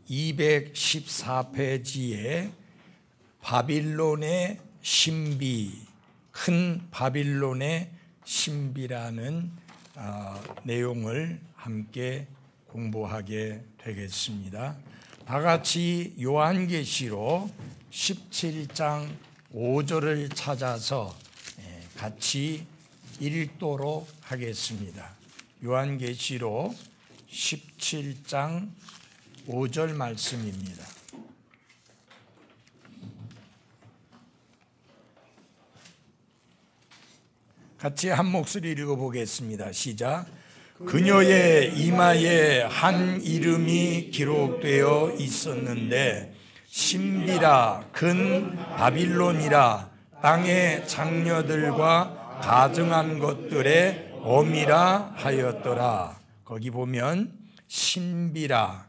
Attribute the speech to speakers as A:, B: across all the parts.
A: 214페이지에 바빌론의 신비, 큰 바빌론의 신비라는 내용을 함께 공부하게 되겠습니다. 다 같이 요한계시록 17장 5절을 찾아서 같이 읽도록 하겠습니다. 요한계시록 17장 5절 말씀입니다. 같이 한 목소리 읽어보겠습니다. 시작. 그녀의 이마에 한 이름이 기록되어 있었는데 신비라 근 바빌론이라 땅의 장녀들과 가증한 것들의 어미라 하였더라. 거기 보면 신비라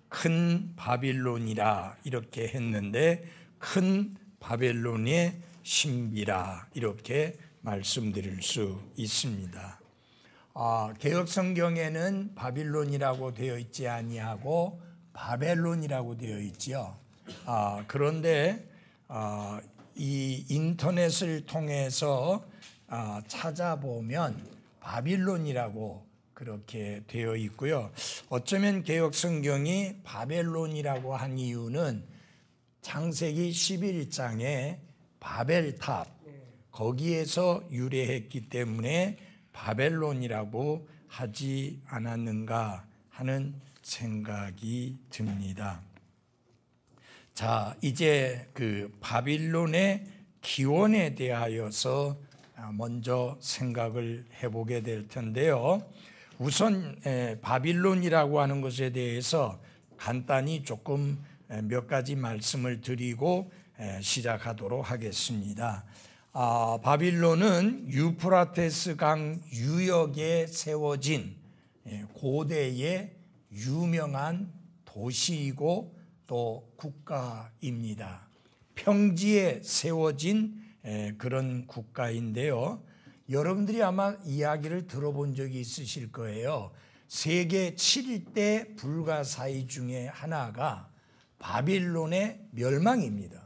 A: 큰 바빌론이라 이렇게 했는데 큰 바빌론의 신비라 이렇게 말씀드릴 수 있습니다. 개역 성경에는 바빌론이라고 되어 있지 아니하고 바벨론이라고 되어 있지요. 그런데 이 인터넷을 통해서 찾아보면 바빌론이라고 그렇게 되어 있고요. 어쩌면 개역 성경이 바벨론이라고 한 이유는 창세기 11장에 바벨탑 거기에서 유래했기 때문에 바벨론이라고 하지 않았는가 하는 생각이 듭니다. 자, 이제 그 바빌론의 기원에 대하여서 먼저 생각을 해보게 될 텐데요. 우선 바빌론이라고 하는 것에 대해서 간단히 조금 몇 가지 말씀을 드리고 시작하도록 하겠습니다. 바빌론은 유프라테스 강 유역에 세워진 고대의 유명한 도시이고 또 국가입니다. 평지에 세워진 그런 국가인데요. 여러분들이 아마 이야기를 들어본 적이 있으실 거예요. 세계 7대 불가사의 중에 하나가 바빌론의 멸망입니다.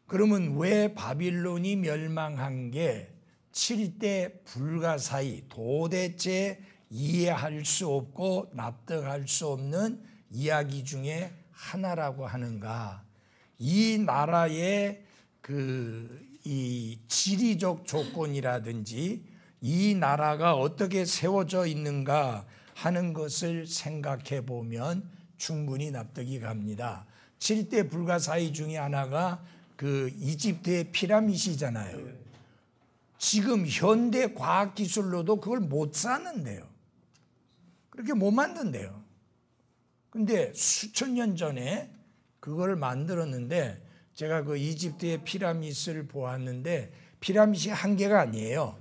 A: 그러면 왜 바빌론이 멸망한 게 7대 불가사의 도대체 이해할 수 없고 납득할 수 없는 이야기 중에 하나라고 하는가? 이 나라의 이 지리적 조건이라든지 이 나라가 어떻게 세워져 있는가 하는 것을 생각해 보면 충분히 납득이 갑니다. 7대 불가사의 중에 하나가 이집트의 피라미드잖아요. 지금 현대 과학 기술로도 그걸 못 쌓는데요. 그렇게 못 만든대요. 근데 수천 년 전에 그걸 만들었는데 제가 그 이집트의 피라미드를 보았는데 피라미드이 한 개가 아니에요.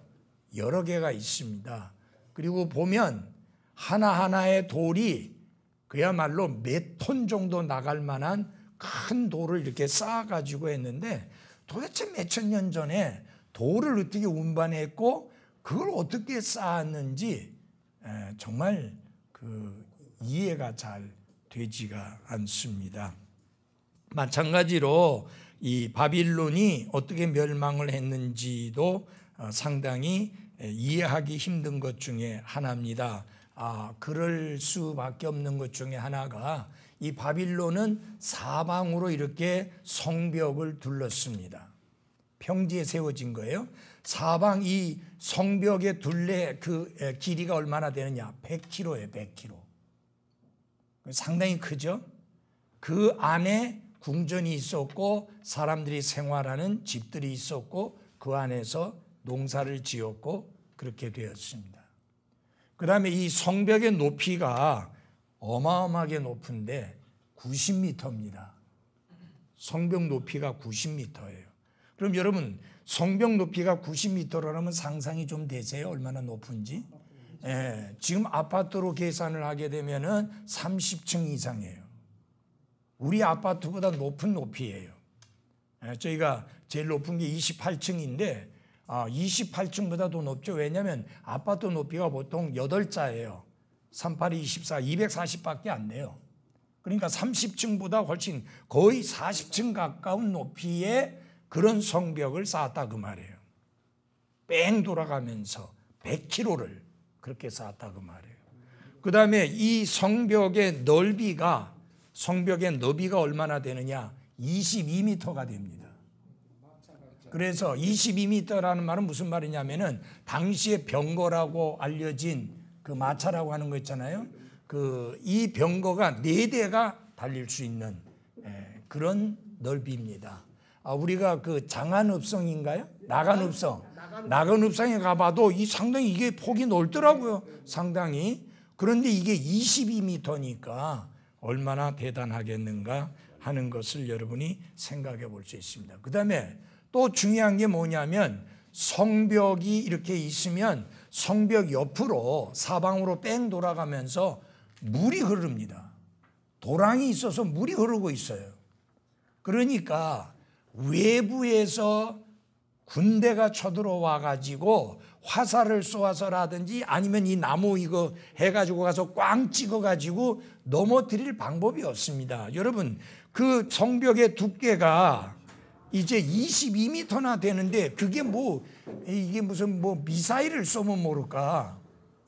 A: 여러 개가 있습니다. 그리고 보면 하나하나의 돌이 그야말로 몇 톤 정도 나갈 만한 큰 돌을 이렇게 쌓아가지고 했는데 도대체 몇천 년 전에 돌을 어떻게 운반했고 그걸 어떻게 쌓았는지 정말 이해가 잘 되지가 않습니다. 마찬가지로 이 바빌론이 어떻게 멸망을 했는지도 상당히 이해하기 힘든 것 중에 하나입니다. 그럴 수밖에 없는 것 중에 하나가 이 바빌론은 사방으로 이렇게 성벽을 둘렀습니다. 평지에 세워진 거예요. 사방 이 성벽의 둘레 길이가 얼마나 되느냐? 100km예요. 100km. 상당히 크죠? 그 안에 궁전이 있었고 사람들이 생활하는 집들이 있었고 그 안에서 농사를 지었고 그렇게 되었습니다. 그 다음에 이 성벽의 높이가 어마어마하게 높은데 90m입니다. 성벽 높이가 90m예요. 그럼 여러분 성벽 높이가 90m라면 상상이 좀 되세요? 얼마나 높은지? 지금 아파트로 계산을 하게 되면은 30층 이상이에요. 우리 아파트보다 높은 높이예요. 저희가 제일 높은 게 28층인데 28층보다 더 높죠. 왜냐하면 아파트 높이가 보통 8자예요. 38, 24, 240밖에 안 돼요. 그러니까 30층보다 훨씬 거의 40층 가까운 높이의 그런 성벽을 쌓았다 그 말이에요. 뺑 돌아가면서 100km를 그렇게 쌓았다 그 말이에요. 그 다음에 이 성벽의 너비가 얼마나 되느냐? 22m가 됩니다. 그래서 22m라는 말은 무슨 말이냐면은 당시에 병거라고 알려진 그 마차라고 하는 거 있잖아요. 이 병거가 4대가 달릴 수 있는 그런 넓이입니다. 우리가 그 장안읍성인가요? 나간읍성에 가봐도 상당히 이게 폭이 넓더라고요. 상당히. 그런데 이게 22m니까 얼마나 대단하겠는가 하는 것을 여러분이 생각해 볼 수 있습니다. 그 다음에 또 중요한 게 뭐냐면 성벽이 이렇게 있으면 성벽 옆으로 사방으로 뺑 돌아가면서 물이 흐릅니다. 도랑이 있어서 물이 흐르고 있어요. 그러니까 외부에서 군대가 쳐들어와 가지고 화살을 쏘아서라든지 아니면 이 나무 이거 해가지고 가서 꽝 찍어가지고 넘어뜨릴 방법이 없습니다. 여러분 그 성벽의 두께가 이제 22m나 되는데 그게 이게 무슨 미사일을 쏘면 모를까?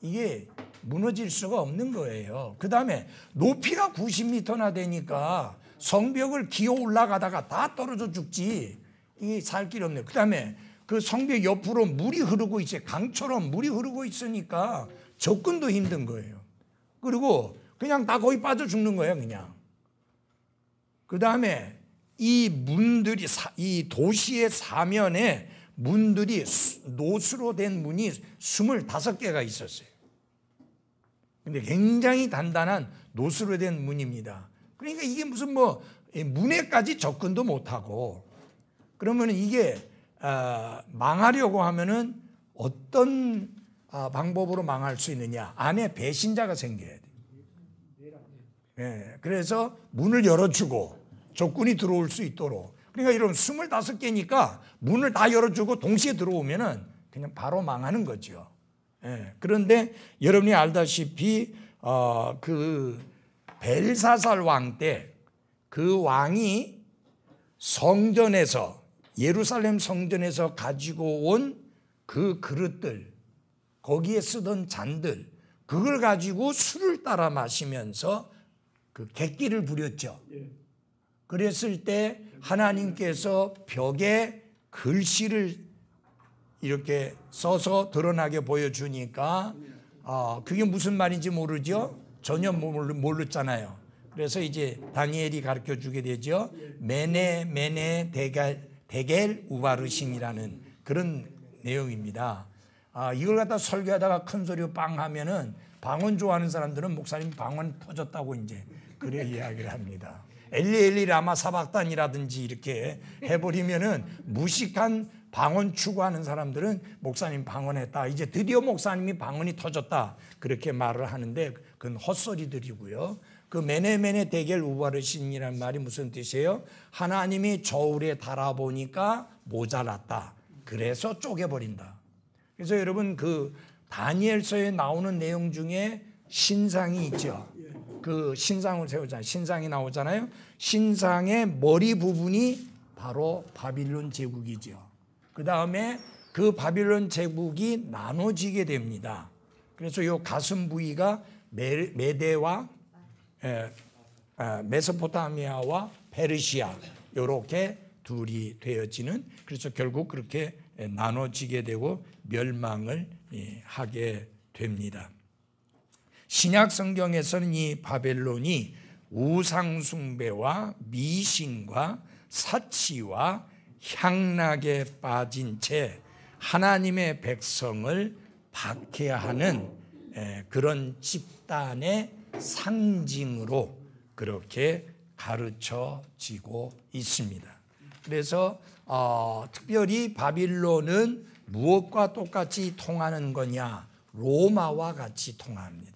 A: 이게 무너질 수가 없는 거예요. 그 다음에 높이가 90m나 되니까 성벽을 기어 올라가다가 다 떨어져 죽지. 이게 살 길이 없네요. 그 다음에 그 성벽 옆으로 물이 흐르고 있어요. 강처럼 물이 흐르고 있으니까 접근도 힘든 거예요. 그리고 그냥 다 거기 빠져 죽는 거예요, 그냥. 그 다음에 이 문들이, 이 도시의 사면에 문들이 노수로 된 문이 25개가 있었어요. 근데 굉장히 단단한 노수로 된 문입니다. 그러니까 이게 무슨 문에까지 접근도 못하고, 그러면 이게 망하려고 하면은 어떤 방법으로 망할 수 있느냐? 안에 배신자가 생겨야 돼요. 네, 그래서 문을 열어주고 적군이 들어올 수 있도록. 그러니까 이런 25개니까 문을 다 열어주고 동시에 들어오면은 그냥 바로 망하는 거죠. 네, 그런데 여러분이 알다시피 그 벨사살 왕 때 그 왕이 성전에서, 예루살렘 성전에서 가지고 온 그 그릇들, 거기에 쓰던 잔들, 그걸 가지고 술을 따라 마시면서 그 객기를 부렸죠. 그랬을 때 하나님께서 벽에 글씨를 이렇게 써서 드러나게 보여주니까 그게 무슨 말인지 모르죠. 전혀 모르잖아요. 그래서 이제 다니엘이 가르쳐 주게 되죠. 메네 데겔 우바르신이라는 그런 내용입니다. 이걸 갖다 설교하다가 큰 소리로 빵 하면은 방언 좋아하는 사람들은 목사님 방언 터졌다고 이제 그래 이야기를 합니다. 엘리 라마 사박단이라든지 이렇게 해버리면은 무식한 방언 추구하는 사람들은 목사님 방언했다. 이제 드디어 목사님이 방언이 터졌다. 그렇게 말을 하는데 그건 헛소리들이고요. 그 메네 데겔 우바르신이라는 말이 무슨 뜻이에요? 하나님이 저울에 달아보니까 모자랐다. 그래서 쪼개버린다. 그래서 여러분 그 다니엘서에 나오는 내용 중에 신상이 있죠. 그 신상을 세우잖아요. 신상이 나오잖아요. 신상의 머리 부분이 바로 바빌론 제국이죠. 그 다음에 그 바빌론 제국이 나눠지게 됩니다. 그래서 이 가슴 부위가 메대와 메소포타미아와 페르시아 이렇게 둘이 되어지는, 그래서 결국 그렇게 나눠지게 되고 멸망을 하게 됩니다. 신약 성경에서는 이 바벨론이 우상숭배와 미신과 사치와 향락에 빠진 채 하나님의 백성을 박해하는 그런 집단의 상징으로 그렇게 가르쳐지고 있습니다. 그래서 특별히 바빌론은 무엇과 똑같이 통하는 거냐? 로마와 같이 통합니다.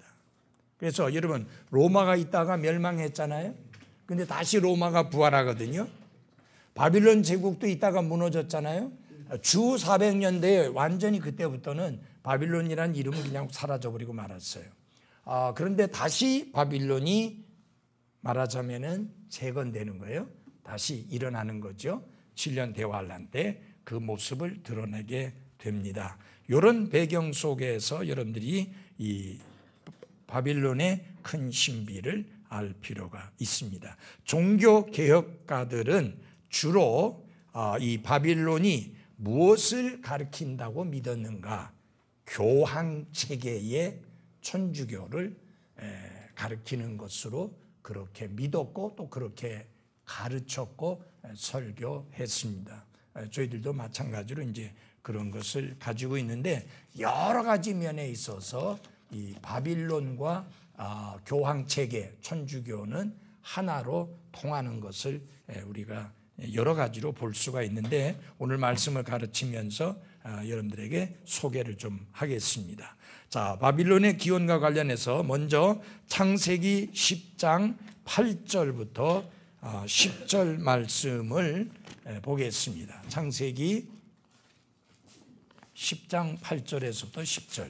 A: 그래서 여러분 로마가 있다가 멸망했잖아요. 근데 다시 로마가 부활하거든요. 바빌론 제국도 있다가 무너졌잖아요. 주 400년대에 완전히 그때부터는 바빌론이라는 이름은 그냥 사라져버리고 말았어요. 그런데 다시 바빌론이 말하자면은 재건되는 거예요. 다시 일어나는 거죠. 7년 대환란 때 그 모습을 드러내게 됩니다. 이런 배경 속에서 여러분들이 이 바빌론의 큰 신비를 알 필요가 있습니다. 종교 개혁가들은 주로 이 바빌론이 무엇을 가리킨다고 믿었는가? 교황 체계의 천주교를 가리키는 것으로 그렇게 믿었고 또 그렇게 가르쳤고 설교했습니다. 저희들도 마찬가지로 이제 그런 것을 가지고 있는데 여러 가지 면에 있어서 이 바빌론과 교황 체계, 천주교는 하나로 통하는 것을 우리가 여러 가지로 볼 수가 있는데 오늘 말씀을 가르치면서 여러분들에게 소개를 좀 하겠습니다. 자, 바빌론의 기원과 관련해서 먼저 창세기 10장 8절부터 10절 말씀을 보겠습니다. 창세기 10장 8절에서부터 10절.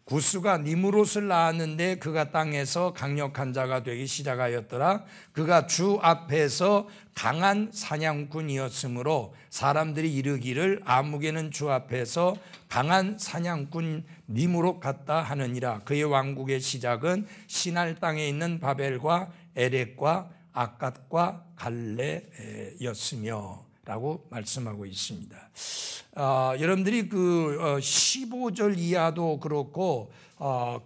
A: 구스가 니므롯을 낳았는데 그가 땅에서 강력한 자가 되기 시작하였더라. 그가 주 앞에서 강한 사냥꾼이었으므로 사람들이 이르기를 아무개는 주 앞에서 강한 사냥꾼 니므롯 같다 하느니라. 그의 왕국의 시작은 시날 땅에 있는 바벨과 에렉과 아갓과 갈레였으며 라고 말씀하고 있습니다. 여러분들이 그 15절 이하도 그렇고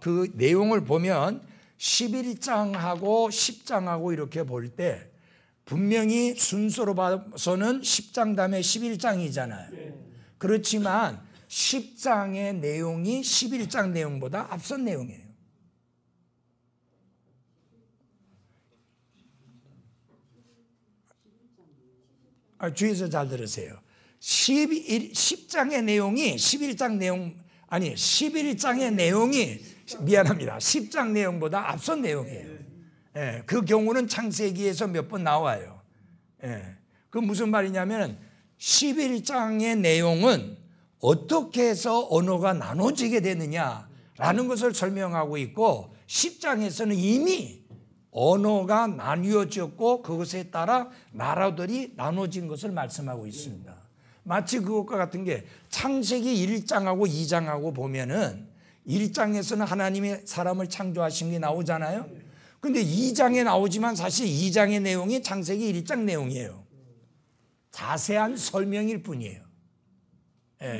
A: 그 내용을 보면 11장하고 10장하고 이렇게 볼 때 분명히 순서로 봐서는 10장 다음에 11장이잖아요. 그렇지만 10장의 내용이 11장 내용보다 앞선 내용이에요. 주의해서 잘 들으세요. 10장의 내용이 11장 내용 아니 11장의 내용이 미안합니다. 10장 내용보다 앞선 내용이에요. 그 경우는 창세기에서 몇 번 나와요. 그 무슨 말이냐면 11장의 내용은 어떻게 해서 언어가 나눠지게 되느냐라는 것을 설명하고 있고 10장에서는 이미 언어가 나뉘어졌고 그것에 따라 나라들이 나눠진 것을 말씀하고 있습니다. 마치 그것과 같은 게 창세기 1장하고 2장하고 보면은 1장에서는 하나님이 사람을 창조하신 게 나오잖아요. 그런데 2장에 나오지만 사실 2장의 내용이 창세기 1장 내용이에요. 자세한 설명일 뿐이에요.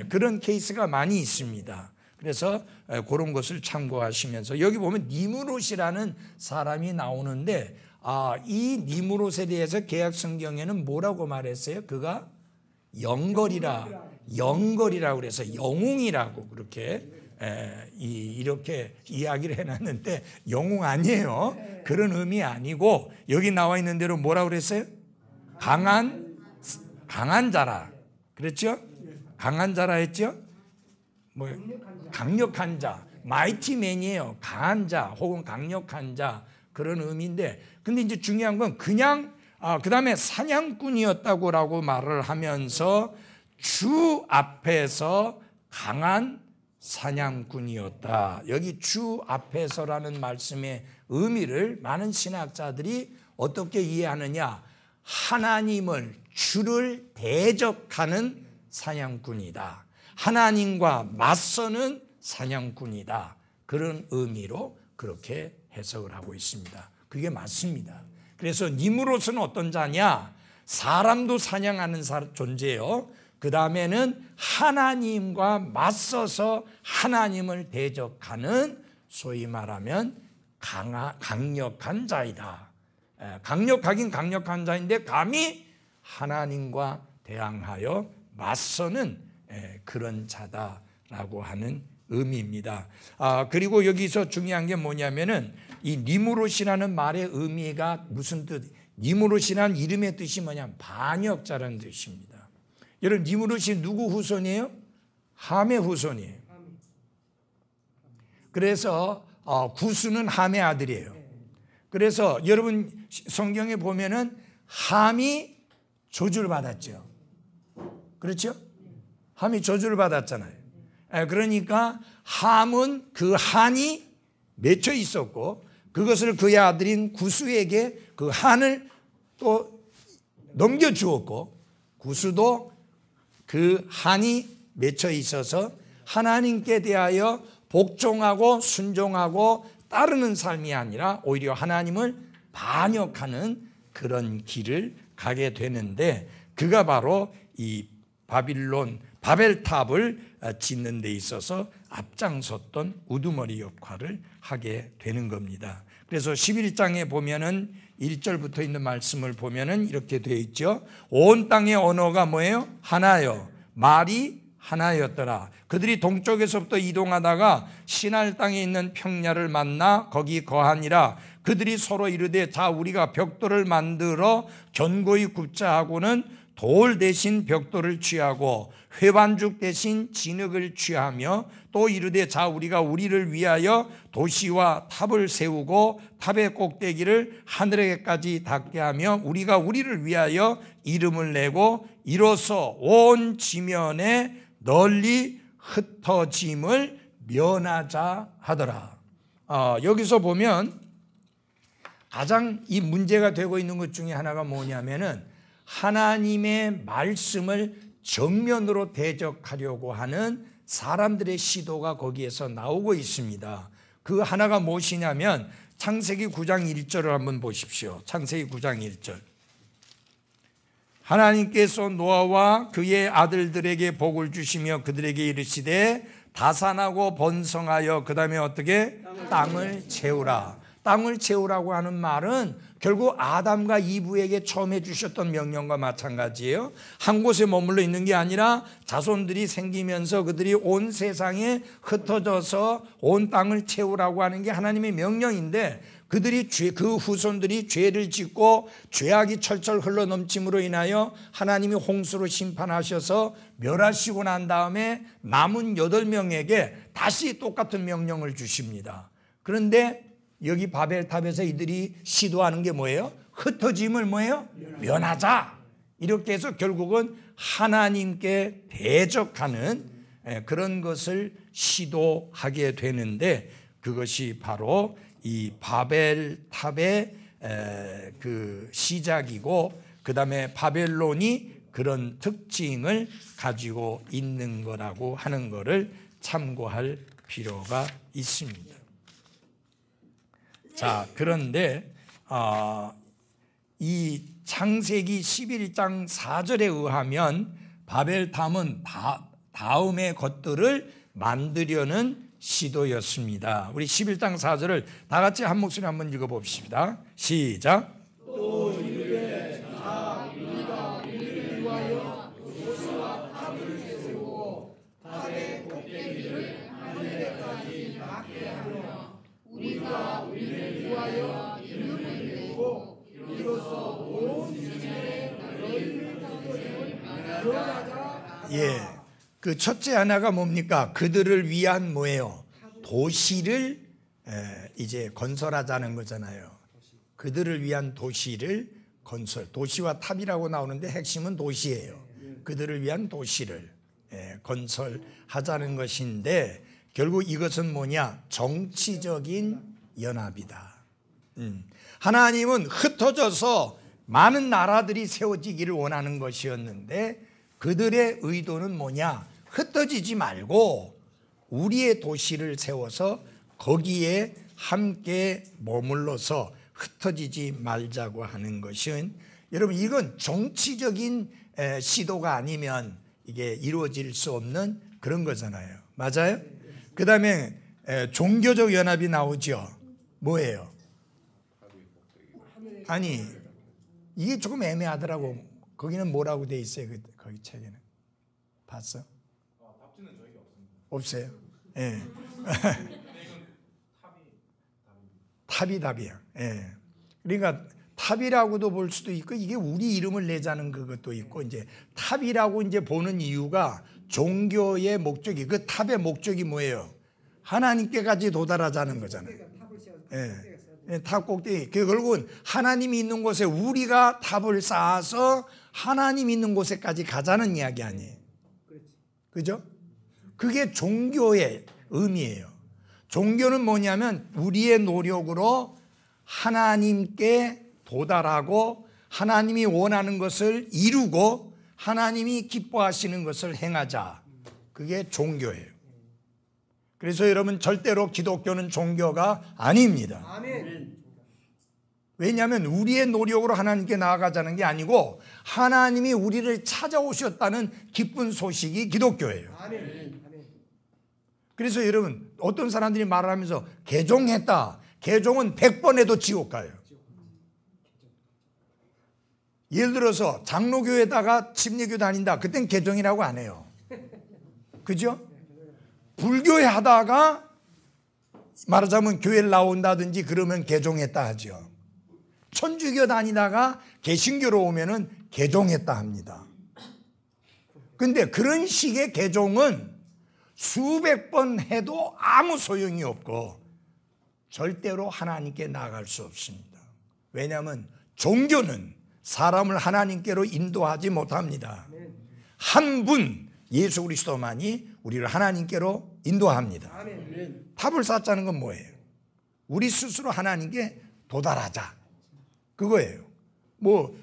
A: 그런 케이스가 많이 있습니다. 그래서 그런 것을 참고하시면서 여기 보면 니므롯이라는 사람이 나오는데 이 니므롯에 대해서 개약 성경에는 뭐라고 말했어요? 그가 영걸이라고 그래서 영웅이라고 그렇게 이렇게 이야기를 해놨는데 영웅 아니에요. 그런 의미 아니고 여기 나와 있는 대로 뭐라고 그랬어요? 강한 자라. 그랬죠? 강한 자라 했죠? 뭐 강력한 자, 마이티맨이에요. 강한 자 혹은 강력한 자 그런 의미인데 근데 이제 중요한 건 그냥 그 다음에 사냥꾼이었다고 말을 하면서 주 앞에서 강한 사냥꾼이었다. 여기 주 앞에서라는 말씀의 의미를 많은 신학자들이 어떻게 이해하느냐. 하나님을 주를 대적하는 사냥꾼이다. 하나님과 맞서는 사냥꾼이다. 그런 의미로 그렇게 해석을 하고 있습니다. 그게 맞습니다. 그래서 니므롯은 어떤 자냐? 사람도 사냥하는 존재예요. 그 다음에는 하나님과 맞서서 하나님을 대적하는 소위 말하면 강력한 자이다. 강력하긴 강력한 자인데 감히 하나님과 대항하여 맞서는 그런 자다라고 하는 의미입니다. 그리고 여기서 중요한 게 뭐냐면은 이 니므롯이라는 말의 의미가 무슨 뜻? 니므롯이라는 이름의 뜻이 뭐냐면 반역자라는 뜻입니다. 여러분 니므롯이 누구 후손이에요? 함의 후손이에요. 그래서 구스는 함의 아들이에요. 그래서 여러분 성경에 보면은 함이 저주를 받았죠. 그렇죠? 함이 저주를 받았잖아요. 그러니까 함은 그 한이 맺혀 있었고 그것을 그의 아들인 구스에게 그 한을 또 넘겨주었고 구스도 그 한이 맺혀 있어서 하나님께 대하여 복종하고 순종하고 따르는 삶이 아니라 오히려 하나님을 반역하는 그런 길을 가게 되는데 그가 바로 이 바벨탑을 짓는 데 있어서 앞장섰던 우두머리 역할을 하게 되는 겁니다. 그래서 11장에 보면은 1절부터 있는 말씀을 보면은 이렇게 되어 있죠. 온 땅의 언어가 뭐예요? 하나요. 말이 하나였더라. 그들이 동쪽에서부터 이동하다가 시날 땅에 있는 평야를 만나 거기 거하니라. 그들이 서로 이르되 자 우리가 벽돌을 만들어 견고히 굽자 하고는 돌 대신 벽돌을 취하고 회반죽 대신 진흙을 취하며 또 이르되 자 우리가 우리를 위하여 도시와 탑을 세우고 탑의 꼭대기를 하늘에까지 닿게 하며 우리가 우리를 위하여 이름을 내고 이로써 온 지면에 널리 흩어짐을 면하자 하더라. 여기서 보면 가장 이 문제가 되고 있는 것 중에 하나가 뭐냐면은 하나님의 말씀을 정면으로 대적하려고 하는 사람들의 시도가 거기에서 나오고 있습니다. 그 하나가 무엇이냐면 창세기 9장 1절을 한번 보십시오. 창세기 9장 1절. 하나님께서 노아와 그의 아들들에게 복을 주시며 그들에게 이르시되 다산하고 번성하여 그 다음에 어떻게? 땅을 채우라. 땅을 채우라고 하는 말은 결국 아담과 이브에게 처음 해주셨던 명령과 마찬가지예요. 한 곳에 머물러 있는 게 아니라 자손들이 생기면서 그들이 온 세상에 흩어져서 온 땅을 채우라고 하는 게 하나님의 명령인데 그들이 그 후손들이 죄를 짓고 죄악이 철철 흘러넘침으로 인하여 하나님이 홍수로 심판하셔서 멸하시고 난 다음에 남은 8명에게 다시 똑같은 명령을 주십니다. 그런데 여기 바벨탑에서 이들이 시도하는 게 뭐예요? 흩어짐을 뭐예요? 면하자. 이렇게 해서 결국은 하나님께 대적하는 그런 것을 시도하게 되는데 그것이 바로 이 바벨탑의 그 시작이고 그 다음에 바벨론이 그런 특징을 가지고 있는 거라고 하는 것을 참고할 필요가 있습니다. 자, 그런데 이 창세기 11장 4절에 의하면 바벨탑은 다음의 것들을 만들려는 시도였습니다. 우리 11장 4절을 다 같이 한 목소리 한번 읽어봅시다. 시작.
B: 또 이르되 자 우리가 우리를 위하여 도시와 탑을 세우고 탑의 꼭대기를 하늘에까지 닿게 하며 우리가 우리를 위하여 이름을 내고 이로써 온 지면에 너희를 면하자.
A: 예. 그 첫째 하나가 뭡니까? 그들을 위한 뭐예요? 도시를 이제 건설하자는 거잖아요. 그들을 위한 도시를 건설. 도시와 탑이라고 나오는데 핵심은 도시예요. 그들을 위한 도시를 건설하자는 것인데 결국 이것은 뭐냐? 정치적인 연합이다. 하나님은 흩어져서 많은 나라들이 세워지기를 원하는 것이었는데 그들의 의도는 뭐냐? 흩어지지 말고 우리의 도시를 세워서 거기에 함께 머물러서 흩어지지 말자고 하는 것은 여러분 이건 정치적인 시도가 아니면 이게 이루어질 수 없는 그런 거잖아요. 맞아요? 그 다음에 종교적 연합이 나오죠. 뭐예요? 아니 이게 조금 애매하더라고. 거기는 뭐라고 돼 있어요? 거기 책에는 봤어?
C: 답지는 저희가 없습니다.
A: 없어요? 예. 탑이 답이야. 예. 그러니까 탑이라고도 볼 수도 있고 이게 우리 이름을 내자는 그것도 있고 이제 탑이라고 이제 보는 이유가 종교의 목적이 그 탑의 목적이 뭐예요? 하나님께까지 도달하자는 거잖아요. 예. 탑 꼭대기. 결국은 하나님이 있는 곳에 우리가 탑을 쌓아서 하나님 있는 곳에까지 가자는 이야기 아니에요. 그죠? 그게 종교의 의미예요. 종교는 뭐냐면 우리의 노력으로 하나님께 도달하고 하나님이 원하는 것을 이루고 하나님이 기뻐하시는 것을 행하자. 그게 종교예요. 그래서 여러분 절대로 기독교는 종교가 아닙니다.
B: 아멘.
A: 왜냐하면 우리의 노력으로 하나님께 나아가자는 게 아니고 하나님이 우리를 찾아오셨다는 기쁜 소식이 기독교예요.
B: 아멘.
A: 그래서 여러분 어떤 사람들이 말을 하면서 개종했다. 개종은 100번 해도 지옥 가요. 예를 들어서 장로교에다가 침례교 다닌다. 그땐 개종이라고 안 해요. 그죠? 불교에 하다가 말하자면 교회를 나온다든지 그러면 개종했다 하죠. 천주교 다니다가 개신교로 오면은 개종했다 합니다. 근데 그런 식의 개종은 수백 번 해도 아무 소용이 없고 절대로 하나님께 나아갈 수 없습니다. 왜냐하면 종교는 사람을 하나님께로 인도하지 못합니다. 한 분 예수 그리스도만이 우리를 하나님께로 인도합니다. 탑을 쌓자는 건 뭐예요? 우리 스스로 하나님께 도달하자. 그거예요. 뭐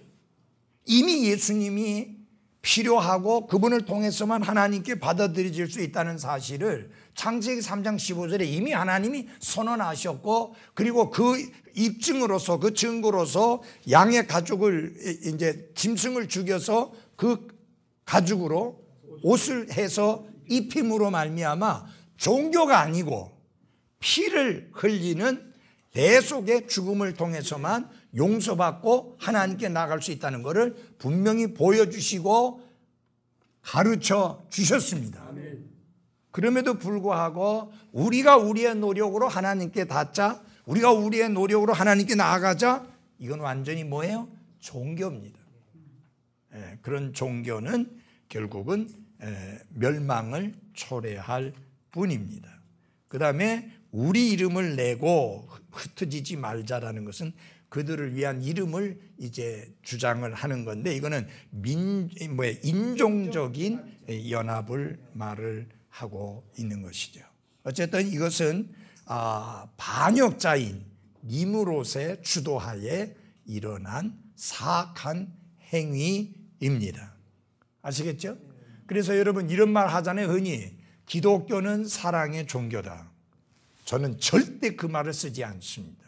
A: 이미 예수님이 필요하고 그분을 통해서만 하나님께 받아들여질 수 있다는 사실을 창세기 3장 15절에 이미 하나님이 선언하셨고 그리고 그 입증으로서 그 증거로서 양의 가죽을 이제 짐승을 죽여서 그 가죽으로 옷을 해서 입힘으로 말미암아 종교가 아니고 피를 흘리는 대속의 죽음을 통해서만 용서받고 하나님께 나아갈 수 있다는 것을 분명히 보여주시고 가르쳐 주셨습니다. 그럼에도 불구하고 우리가 우리의 노력으로 하나님께 닿자, 우리가 우리의 노력으로 하나님께 나아가자, 이건 완전히 뭐예요? 종교입니다. 그런 종교는 결국은 멸망을 초래할 뿐입니다. 그 다음에 우리 이름을 내고 흩어지지 말자라는 것은 그들을 위한 이름을 이제 주장을 하는 건데 이거는 인종적인 연합을 말을 하고 있는 것이죠. 어쨌든 이것은 반역자인 니무롯의 주도하에 일어난 사악한 행위입니다. 아시겠죠? 그래서 여러분 이런 말 하잖아요. 흔히 기독교는 사랑의 종교다. 저는 절대 그 말을 쓰지 않습니다.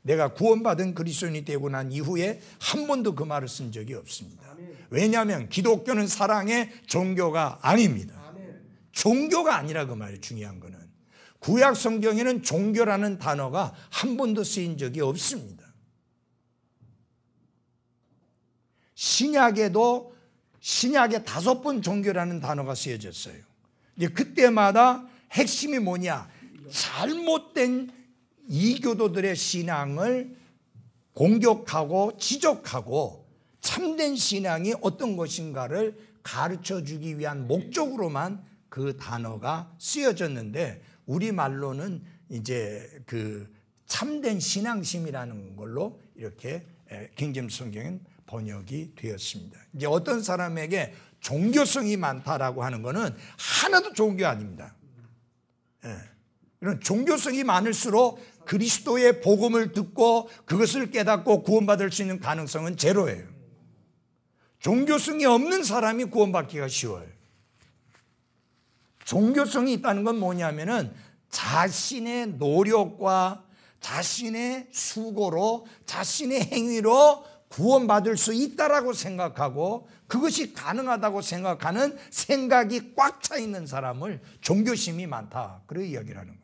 A: 내가 구원받은 그리스도인이 되고 난 이후에 한 번도 그 말을 쓴 적이 없습니다. 왜냐하면 기독교는 사랑의 종교가 아닙니다. 종교가 아니라 그 말이 중요한 거는 구약 성경에는 종교라는 단어가 한 번도 쓰인 적이 없습니다. 신약에도 신약에 5번 종교라는 단어가 쓰여졌어요. 이제 그때마다 핵심이 뭐냐? 잘못된 이교도들의 신앙을 공격하고 지적하고 참된 신앙이 어떤 것인가를 가르쳐 주기 위한 목적으로만 그 단어가 쓰여졌는데 우리말로는 이제 그 참된 신앙심이라는 걸로 이렇게 킹제임스 성경은 번역이 되었습니다. 이제 어떤 사람에게 종교성이 많다라고 하는 것은 하나도 좋은 게 아닙니다. 이런 종교성이 많을수록 그리스도의 복음을 듣고 그것을 깨닫고 구원받을 수 있는 가능성은 제로예요. 종교성이 없는 사람이 구원받기가 쉬워요. 종교성이 있다는 건 뭐냐면은 자신의 노력과 자신의 수고로 자신의 행위로 구원받을 수 있다라고 생각하고 그것이 가능하다고 생각하는 생각이 꽉 차 있는 사람을 종교심이 많다. 그런 이야기를 하는 거예요.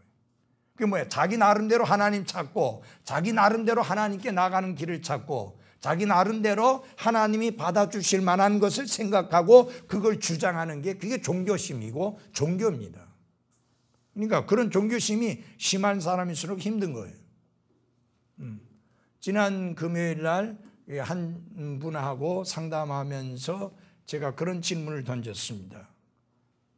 A: 그게 뭐야? 자기 나름대로 하나님 찾고 자기 나름대로 하나님께 나가는 길을 찾고 자기 나름대로 하나님이 받아주실 만한 것을 생각하고 그걸 주장하는 게 그게 종교심이고 종교입니다. 그러니까 그런 종교심이 심한 사람일수록 힘든 거예요. 지난 금요일 날 한 분하고 상담하면서 제가 그런 질문을 던졌습니다.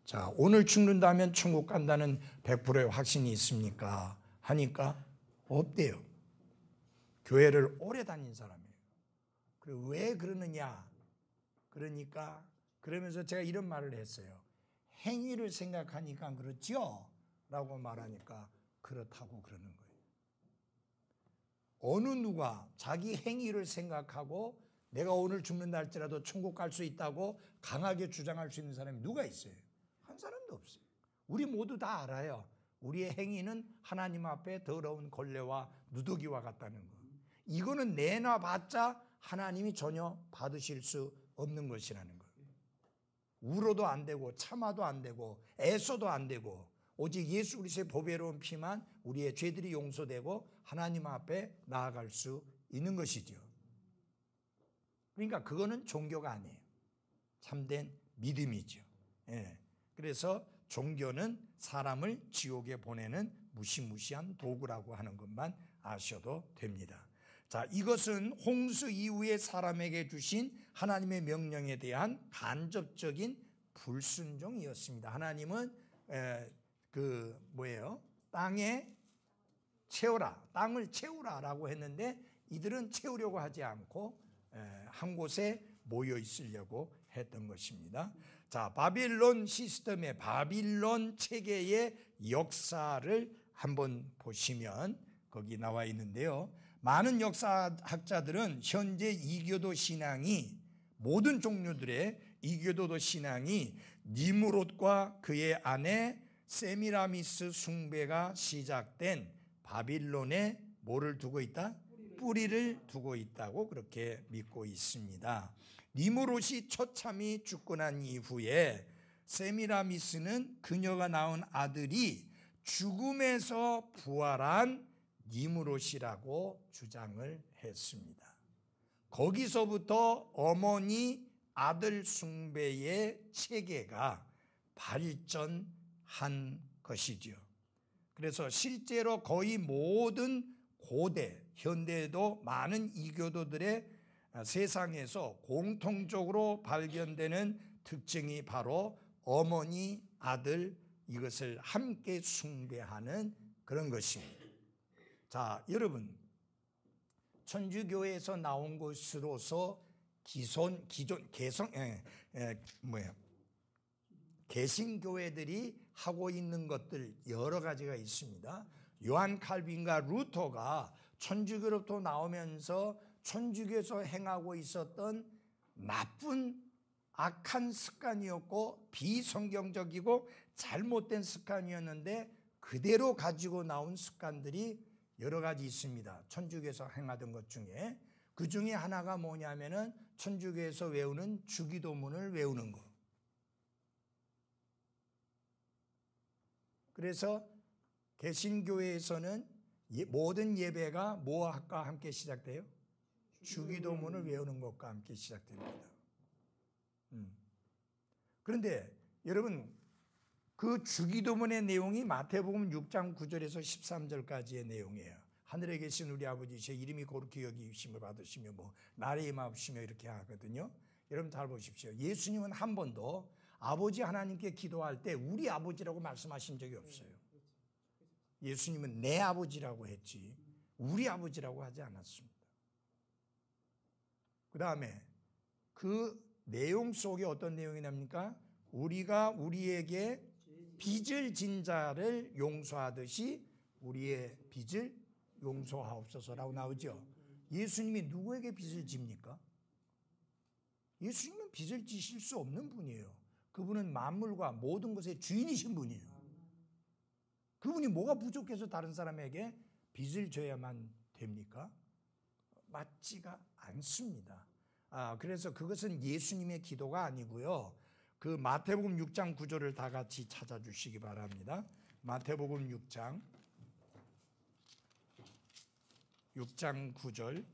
A: 자, 오늘 죽는다면 천국 간다는 100%의 확신이 있습니까? 하니까 없대요. 교회를 오래 다닌 사람이에요. 그리고 왜 그러느냐? 그러니까 그러면서 제가 이런 말을 했어요. 행위를 생각하니까 그렇죠? 라고 말하니까 그렇다고 그러는 거예요. 어느 누가 자기 행위를 생각하고 내가 오늘 죽는다 할지라도 천국 갈 수 있다고 강하게 주장할 수 있는 사람이 누가 있어요? 한 사람도 없어요. 우리 모두 다 알아요. 우리의 행위는 하나님 앞에 더러운 걸레와 누더기와 같다는 거. 이거는 내놔봤자 하나님이 전혀 받으실 수 없는 것이라는 거예요. 울어도 안 되고 참아도 안 되고 애써도 안 되고 오직 예수 그리스도의 보배로운 피만 우리의 죄들이 용서되고 하나님 앞에 나아갈 수 있는 것이죠. 그러니까 그거는 종교가 아니에요. 참된 믿음이죠. 예. 그래서 종교는 사람을 지옥에 보내는 무시무시한 도구라고 하는 것만 아셔도 됩니다. 자, 이것은 홍수 이후에 사람에게 주신 하나님의 명령에 대한 간접적인 불순종이었습니다. 하나님은 땅에 채워라, 땅을 채우라라고 했는데 이들은 채우려고 하지 않고 한 곳에 모여 있으려고 했던 것입니다. 자, 바빌론 시스템의 바빌론 체계의 역사를 한번 보시면 거기 나와 있는데요. 많은 역사학자들은 현재 이교도 신앙이 모든 종류들의 이교도 신앙이 니무롯과 그의 아내 세미라미스 숭배가 시작된 바빌론에 뭐를 두고 있다? 뿌리를 두고 있다고 그렇게 믿고 있습니다. 니무롯이 처참히 죽고 난 이후에 세미라미스는 그녀가 낳은 아들이 죽음에서 부활한 니무롯이라고 주장을 했습니다. 거기서부터 어머니 아들 숭배의 체계가 발전한 것이죠. 그래서 실제로 거의 모든 고대, 현대에도 많은 이교도들의 세상에서 공통적으로 발견되는 특징이 바로 어머니, 아들 이것을 함께 숭배하는 그런 것입니다. 자, 여러분, 천주교에서 나온 것으로서 개신교회들이 하고 있는 것들 여러 가지가 있습니다. 요한 칼빈과 루터가 천주교로부터 나오면서 천주교에서 행하고 있었던 나쁜 악한 습관이었고 비성경적이고 잘못된 습관이었는데 그대로 가지고 나온 습관들이 여러 가지 있습니다. 천주교에서 행하던 것 중에 그 중에 하나가 뭐냐면은 천주교에서 외우는 주기도문을 외우는 거. 그래서 개신교회에서는 모든 예배가 뭐와 함께 시작돼요? 주기도문을 외우는 것과 함께 시작됩니다. 그런데 여러분 그 주기도문의 내용이 마태복음 6장 9절에서 13절까지의 내용이에요. 하늘에 계신 우리 아버지시여 이름이 거룩히 여기심을 받으시며 나라의 임하옵시며 이렇게 하거든요. 여러분 잘 보십시오. 예수님은 한 번도 아버지 하나님께 기도할 때 우리 아버지라고 말씀하신 적이 없어요. 예수님은 내 아버지라고 했지 우리 아버지라고 하지 않았습니다. 그 다음에 그 내용 속에 어떤 내용이 납니까? 우리가 우리에게 빚을 진 자를 용서하듯이 우리의 빚을 용서하옵소서라고 나오죠. 예수님이 누구에게 빚을 집니까? 예수님은 빚을 지실 수 없는 분이에요. 그분은 만물과 모든 것의 주인이신 분이에요. 그분이 뭐가 부족해서 다른 사람에게 빚을 져야만 됩니까? 맞지가 않습니다. 그래서 그것은 예수님의 기도가 아니고요. 그 마태복음 6장 9절을 다 같이 찾아주시기 바랍니다. 마태복음 6장 9절.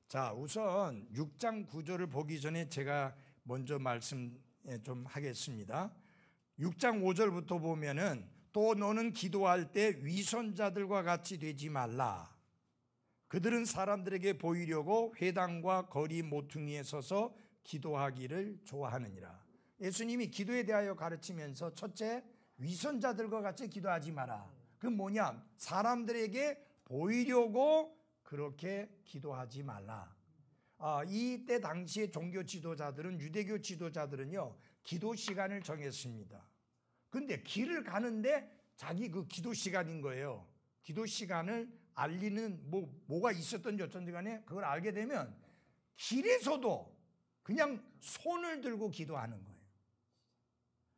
A: 자, 우선 6장 9절을 보기 전에 제가 먼저 말씀 좀 하겠습니다. 6장 5절부터 보면은 또 너는 기도할 때 위선자들과 같이 되지 말라. 그들은 사람들에게 보이려고 회당과 거리 모퉁이에 서서 기도하기를 좋아하느니라. 예수님이 기도에 대하여 가르치면서 첫째, 위선자들과 같이 기도하지 마라. 그건 뭐냐? 사람들에게 보이려고 그렇게 기도하지 말라. 이때 당시의 종교 지도자들은, 유대교 지도자들은요, 기도 시간을 정했습니다. 근데 길을 가는데 자기 그 기도 시간인 거예요. 기도 시간을 알리는 뭐가 있었던지 어쩐지 간에 그걸 알게 되면 길에서도 그냥 손을 들고 기도하는 거예요.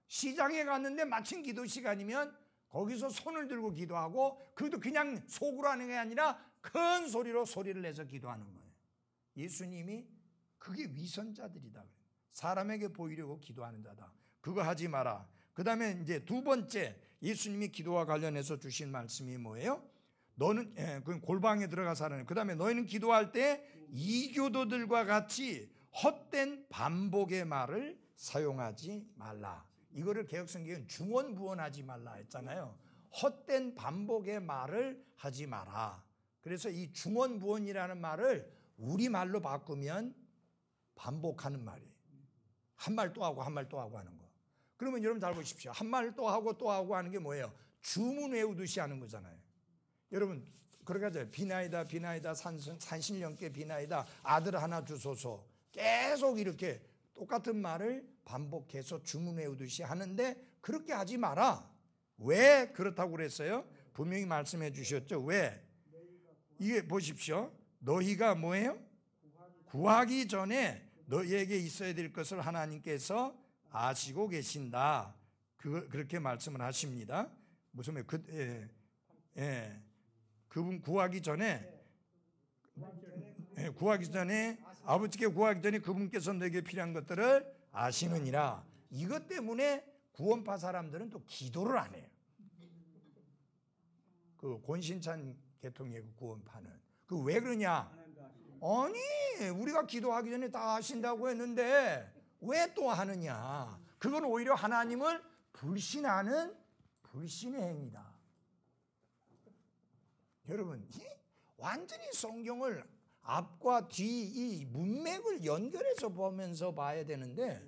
A: 시장에 갔는데 마침 기도 시간이면 거기서 손을 들고 기도하고, 그것도 그냥 속으로 하는 게 아니라 큰 소리로 소리를 내서 기도하는 거예요. 예수님이 그게 위선자들이다. 사람에게 보이려고 기도하는 자다. 그거 하지 마라. 그 다음에 이제 두 번째 예수님이 기도와 관련해서 주신 말씀이 뭐예요? 너는 그 골방에 들어가서 하라는. 그 다음에 너희는 기도할 때 이교도들과 같이 헛된 반복의 말을 사용하지 말라. 이거를 개역성경은 중언부언하지 말라 했잖아요. 헛된 반복의 말을 하지 마라. 그래서 이 중언부언이라는 말을 우리말로 바꾸면 반복하는 말이에요. 한 말 또 하고 한 말 또 하고 하는 거. 그러면 여러분 잘 보십시오. 한 말 또 하고 하는 게 뭐예요? 주문 외우듯이 하는 거잖아요. 여러분 그렇게 하잖아요. 비나이다 비나이다 산신령께 비나이다 아들 하나 주소서. 계속 이렇게 똑같은 말을 반복해서 주문 외우듯이 하는데 그렇게 하지 마라. 왜 그렇다고 그랬어요? 분명히 말씀해 주셨죠. 왜? 이게 보십시오. 너희가 뭐예요? 구하기 전에 너희에게 있어야 될 것을 하나님께서 아시고 계신다. 그렇게 말씀을 하십니다. 무슨 말? 그분 구하기 전에 아버지께 구하기 전에 그분께서 너에게 필요한 것들을 아시느니라. 이것 때문에 구원파 사람들은 또 기도를 안 해요. 그 권신찬 계통의 그 구원파는 그 왜 그러냐? 아니 우리가 기도하기 전에 다 아신다고 했는데 왜 또 하느냐? 그건 오히려 하나님을 불신하는 불신의 행위다. 여러분 완전히 성경을 앞과 뒤 이 문맥을 연결해서 보면서 봐야 되는데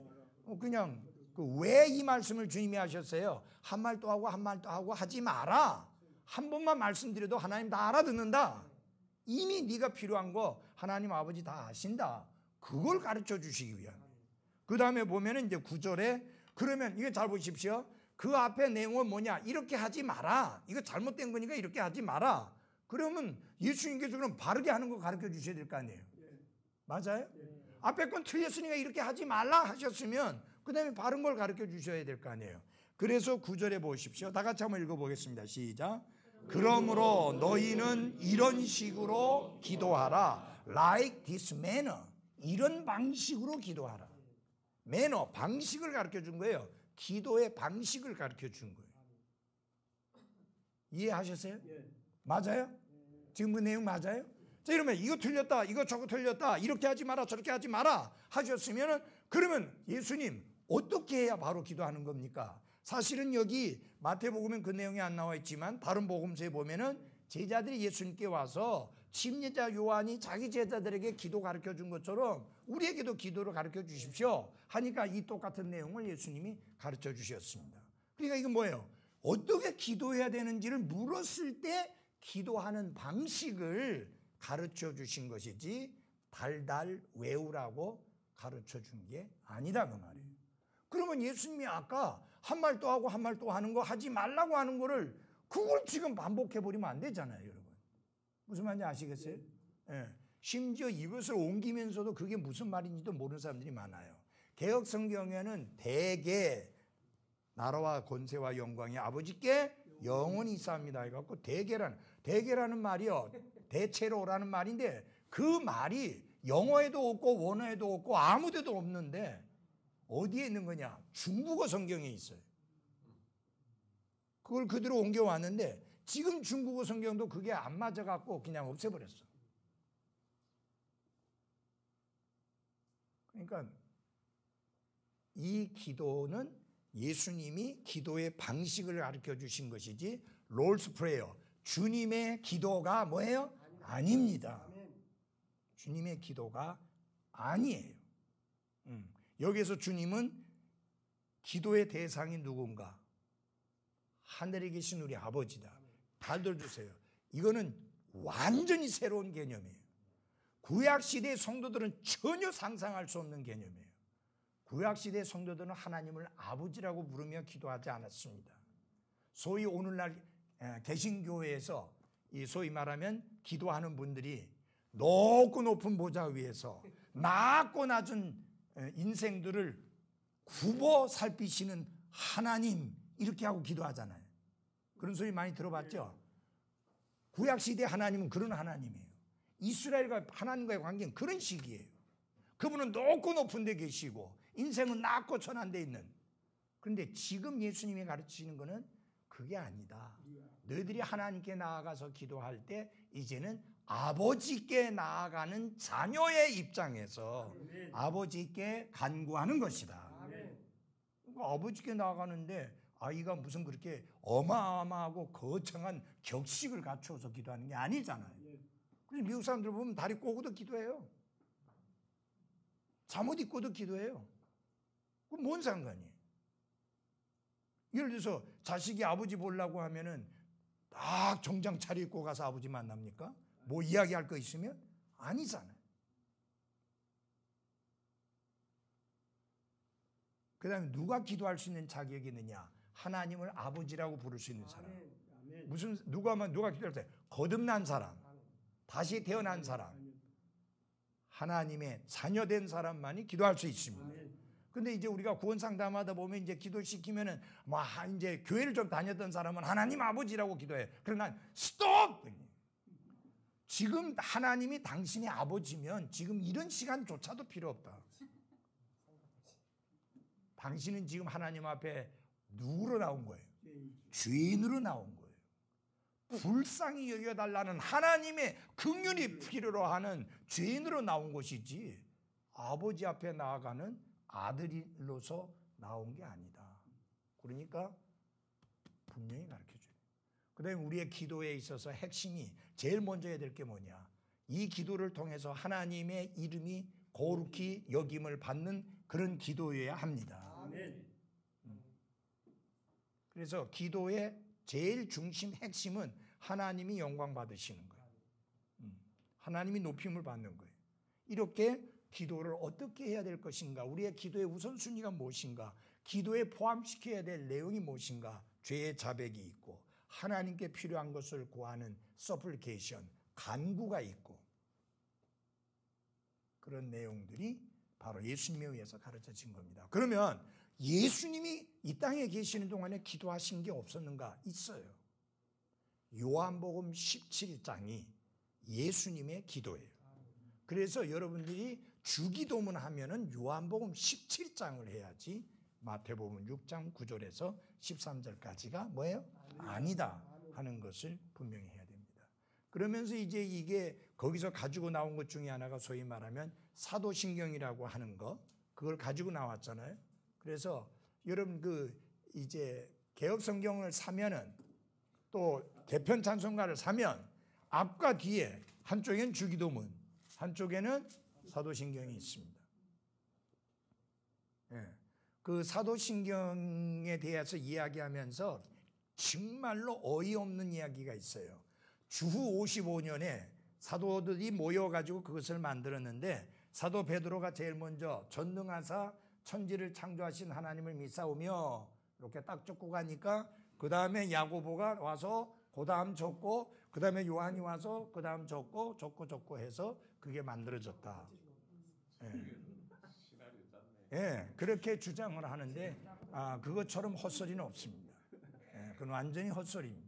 A: 그냥 왜 이 말씀을 주님이 하셨어요? 한 말 또 하고 한 말 또 하고 하지 마라. 한 번만 말씀드려도 하나님 다 알아듣는다. 이미 네가 필요한 거 하나님 아버지 다 아신다. 그걸 가르쳐 주시기 위함. 그 다음에 보면은 이제 9절에 그러면 이거 잘 보십시오. 그 앞에 내용은 뭐냐? 이렇게 하지 마라. 이거 잘못된 거니까 이렇게 하지 마라. 그러면 예수님께서 그럼 바르게 하는 거 가르쳐 주셔야 될 거 아니에요. 맞아요? 앞에 건 틀렸으니까 이렇게 하지 말라 하셨으면 그 다음에 바른 걸 가르쳐 주셔야 될 거 아니에요. 그래서 9절에 보십시오. 다 같이 한번 읽어보겠습니다. 시작. 그러므로 너희는 이런 식으로 기도하라. Like this manner. 이런 방식으로 기도하라. 매너, 방식을 가르쳐 준 거예요. 기도의 방식을 가르쳐 준 거예요. 이해하셨어요? 맞아요? 지금 그 내용 맞아요? 자, 이러면 이거 틀렸다, 이거 저거 틀렸다, 이렇게 하지 마라, 저렇게 하지 마라 하셨으면은 그러면 예수님 어떻게 해야 바로 기도하는 겁니까? 사실은 여기 마태복음엔 그 내용이 안 나와 있지만 다른 복음서에 보면은 제자들이 예수님께 와서 침례자 요한이 자기 제자들에게 기도 가르쳐 준 것처럼 우리에게도 기도를 가르쳐 주십시오 하니까 이 똑같은 내용을 예수님이 가르쳐 주셨습니다. 그러니까 이건 뭐예요? 어떻게 기도해야 되는지를 물었을 때 기도하는 방식을 가르쳐 주신 것이지 달달 외우라고 가르쳐 준 게 아니다 그 말이에요. 그러면 예수님이 아까 한 말 또 하고 한 말 또 하는 거 하지 말라고 하는 거를 그걸 지금 반복해 버리면 안 되잖아요, 여러분. 무슨 말인지 아시겠어요? 예. 심지어 이것을 옮기면서도 그게 무슨 말인지도 모르는 사람들이 많아요. 개역 성경에는 대개 나라와 권세와 영광이 아버지께 영원히 있사옵니다 해갖고 대개라는 말이요, 대체로라는 말인데 그 말이 영어에도 없고 원어에도 없고 아무데도 없는데 어디에 있는 거냐? 중국어 성경에 있어요. 그걸 그대로 옮겨왔는데 지금 중국어 성경도 그게 안 맞아갖고 그냥 없애버렸어. 그러니까 이 기도는 예수님이 기도의 방식을 가르쳐 주신 것이지 롤스 프레이어, 주님의 기도가 뭐예요? 아닙니다. 주님의 기도가 아니에요. 여기에서 주님은 기도의 대상이 누군가? 하늘에 계신 우리 아버지다. 잘 들어주세요. 이거는 완전히 새로운 개념이에요. 구약시대 성도들은 전혀 상상할 수 없는 개념이에요. 구약시대 성도들은 하나님을 아버지라고 부르며 기도하지 않았습니다. 소위 오늘날 개신교회에서 소위 말하면 기도하는 분들이 높고 높은 보좌 위에서 낮고 낮은 인생들을 굽어 살피시는 하나님 이렇게 하고 기도하잖아요. 그런 소리 많이 들어봤죠? 구약시대 하나님은 그런 하나님이에요. 이스라엘과 하나님과의 관계는 그런 식이에요. 그분은 높고 높은 데 계시고 인생은 낮고 천한 데 있는. 그런데 지금 예수님이 가르치시는 것은 그게 아니다. 너희들이 하나님께 나아가서 기도할 때 이제는 아버지께 나아가는 자녀의 입장에서 아버지께 간구하는 것이다. 아버지께 나아가는데 아이가 무슨 그렇게 어마어마하고 거창한 격식을 갖추어서 기도하는 게 아니잖아요. 그래서 미국 사람들 보면 다리 꼬고도 기도해요. 잠옷 입고도 기도해요. 그럼 뭔 상관이에요? 예를 들어서 자식이 아버지 보려고 하면은 딱 정장 차려입고 가서 아버지 만납니까? 뭐 이야기할 거 있으면? 아니잖아요. 그 다음에 누가 기도할 수 있는 자격이 있느냐? 하나님을 아버지라고 부를 수 있는 사람. 누가 기도할 때? 거듭난 사람. 다시 태어난 사람. 하나님의 자녀된 사람만이 기도할 수 있습니다. 근데 이제 우리가 구원 상담하다 보면 이제 기도시키면은 이제 교회를 좀 다녔던 사람은 하나님 아버지라고 기도해. 그러나 난 스톱! 지금 하나님이 당신의 아버지면 지금 이런 시간조차도 필요 없다. 당신은 지금 하나님 앞에 누구로 나온 거예요? 죄인으로 나온 거예요. 불쌍히 여겨달라는 하나님의 긍휼이 필요로 하는 죄인으로 나온 것이지 아버지 앞에 나아가는 아들로서 나온 게 아니다. 그러니까 분명히 가르쳐줘요. 그 다음에 우리의 기도에 있어서 핵심이 제일 먼저 해야 될 게 뭐냐. 이 기도를 통해서 하나님의 이름이 거룩히 여김을 받는 그런 기도여야 합니다.
B: 아멘.
A: 그래서 기도의 제일 중심 핵심은 하나님이 영광 받으시는 거예요. 하나님이 높임을 받는 거예요. 이렇게 기도를 어떻게 해야 될 것인가? 우리의 기도의 우선순위가 무엇인가? 기도에 포함시켜야 될 내용이 무엇인가? 죄의 자백이 있고 하나님께 필요한 것을 구하는 서플리케이션, 간구가 있고 그런 내용들이 바로 예수님에 의해서 가르쳐진 겁니다. 그러면 예수님이 이 땅에 계시는 동안에 기도하신 게 없었는가? 있어요. 요한복음 17장이 예수님의 기도예요. 그래서 여러분들이 주기도문 하면은 요한복음 17장을 해야지 마태복음 6장 9절에서 13절까지가 뭐예요? 아니다 하는 것을 분명히 해야 됩니다. 그러면서 이제 이게 거기서 가지고 나온 것 중에 하나가 소위 말하면 사도신경이라고 하는 거, 그걸 가지고 나왔잖아요. 그래서 여러분 이제 개혁성경을 사면은 또 개편 찬송가를 사면 앞과 뒤에 한쪽엔 주기도문, 한쪽에는 사도신경이 있습니다. 예. 그 사도신경에 대해서 이야기하면서 정말로 어이없는 이야기가 있어요. 주후 55년에 사도들이 모여가지고 그것을 만들었는데 사도 베드로가 제일 먼저 전능하사 천지를 창조하신 하나님을 믿사오며 이렇게 딱 적고 가니까 그 다음에 야고보가 와서 그 다음 적고 그 다음에 요한이 와서 그 다음 적고 해서 그게 만들어졌다. 예, 그렇게 주장을 하는데 그것처럼 헛소리는 없습니다. 예, 그건 완전히 헛소리입니다.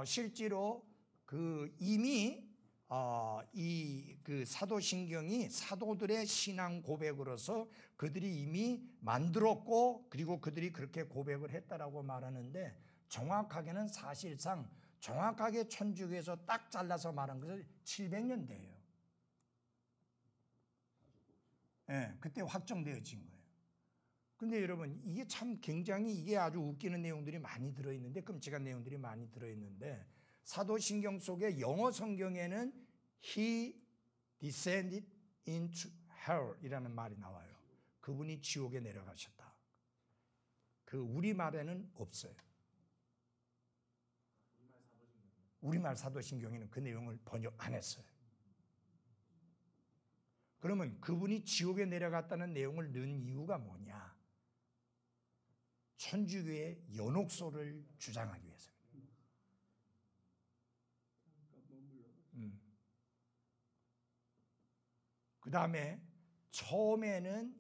A: 실제로 이미 이 사도신경이 사도들의 신앙 고백으로서 그들이 이미 만들었고 그리고 그들이 그렇게 고백을 했다라고 말하는데 정확하게는 사실상 정확하게 천주교에서 딱 잘라서 말한 것은 700년대예요. 예, 그때 확정되어진 거예요. 근데 여러분 이게 참 굉장히 이게 아주 웃기는 내용들이 많이 들어있는데 끔찍한 내용들이 많이 들어있는데 사도신경 속에 영어 성경에는 He descended into hell 이라는 말이 나와요. 그분이 지옥에 내려가셨다. 우리말에는 없어요. 우리말 사도신경에는 그 내용을 번역 안 했어요. 그러면 그분이 지옥에 내려갔다는 내용을 넣은 이유가 뭐냐? 천주교의 연옥소를 주장하기 위해서입니다. 그 다음에 처음에는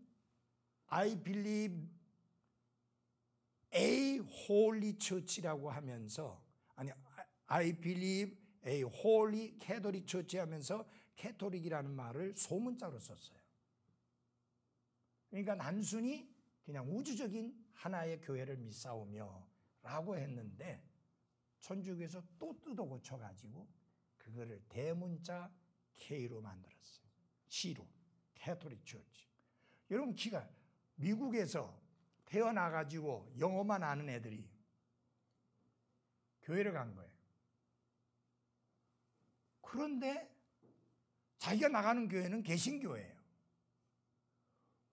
A: I believe a holy church라고 하면서 I believe a holy Catholic church 하면서 캐토릭이라는 말을 소문자로 썼어요. 그러니까 단순히 그냥 우주적인 하나의 교회를 믿사오며 라고 했는데 천주교에서 또 뜯어 고쳐가지고 그거를 대문자 K로 만들었어요. C로 캐토릭 처치. 여러분 기가 미국에서 태어나가지고 영어만 아는 애들이 교회를 간 거예요. 그런데 자기가 나가는 교회는 개신교회예요.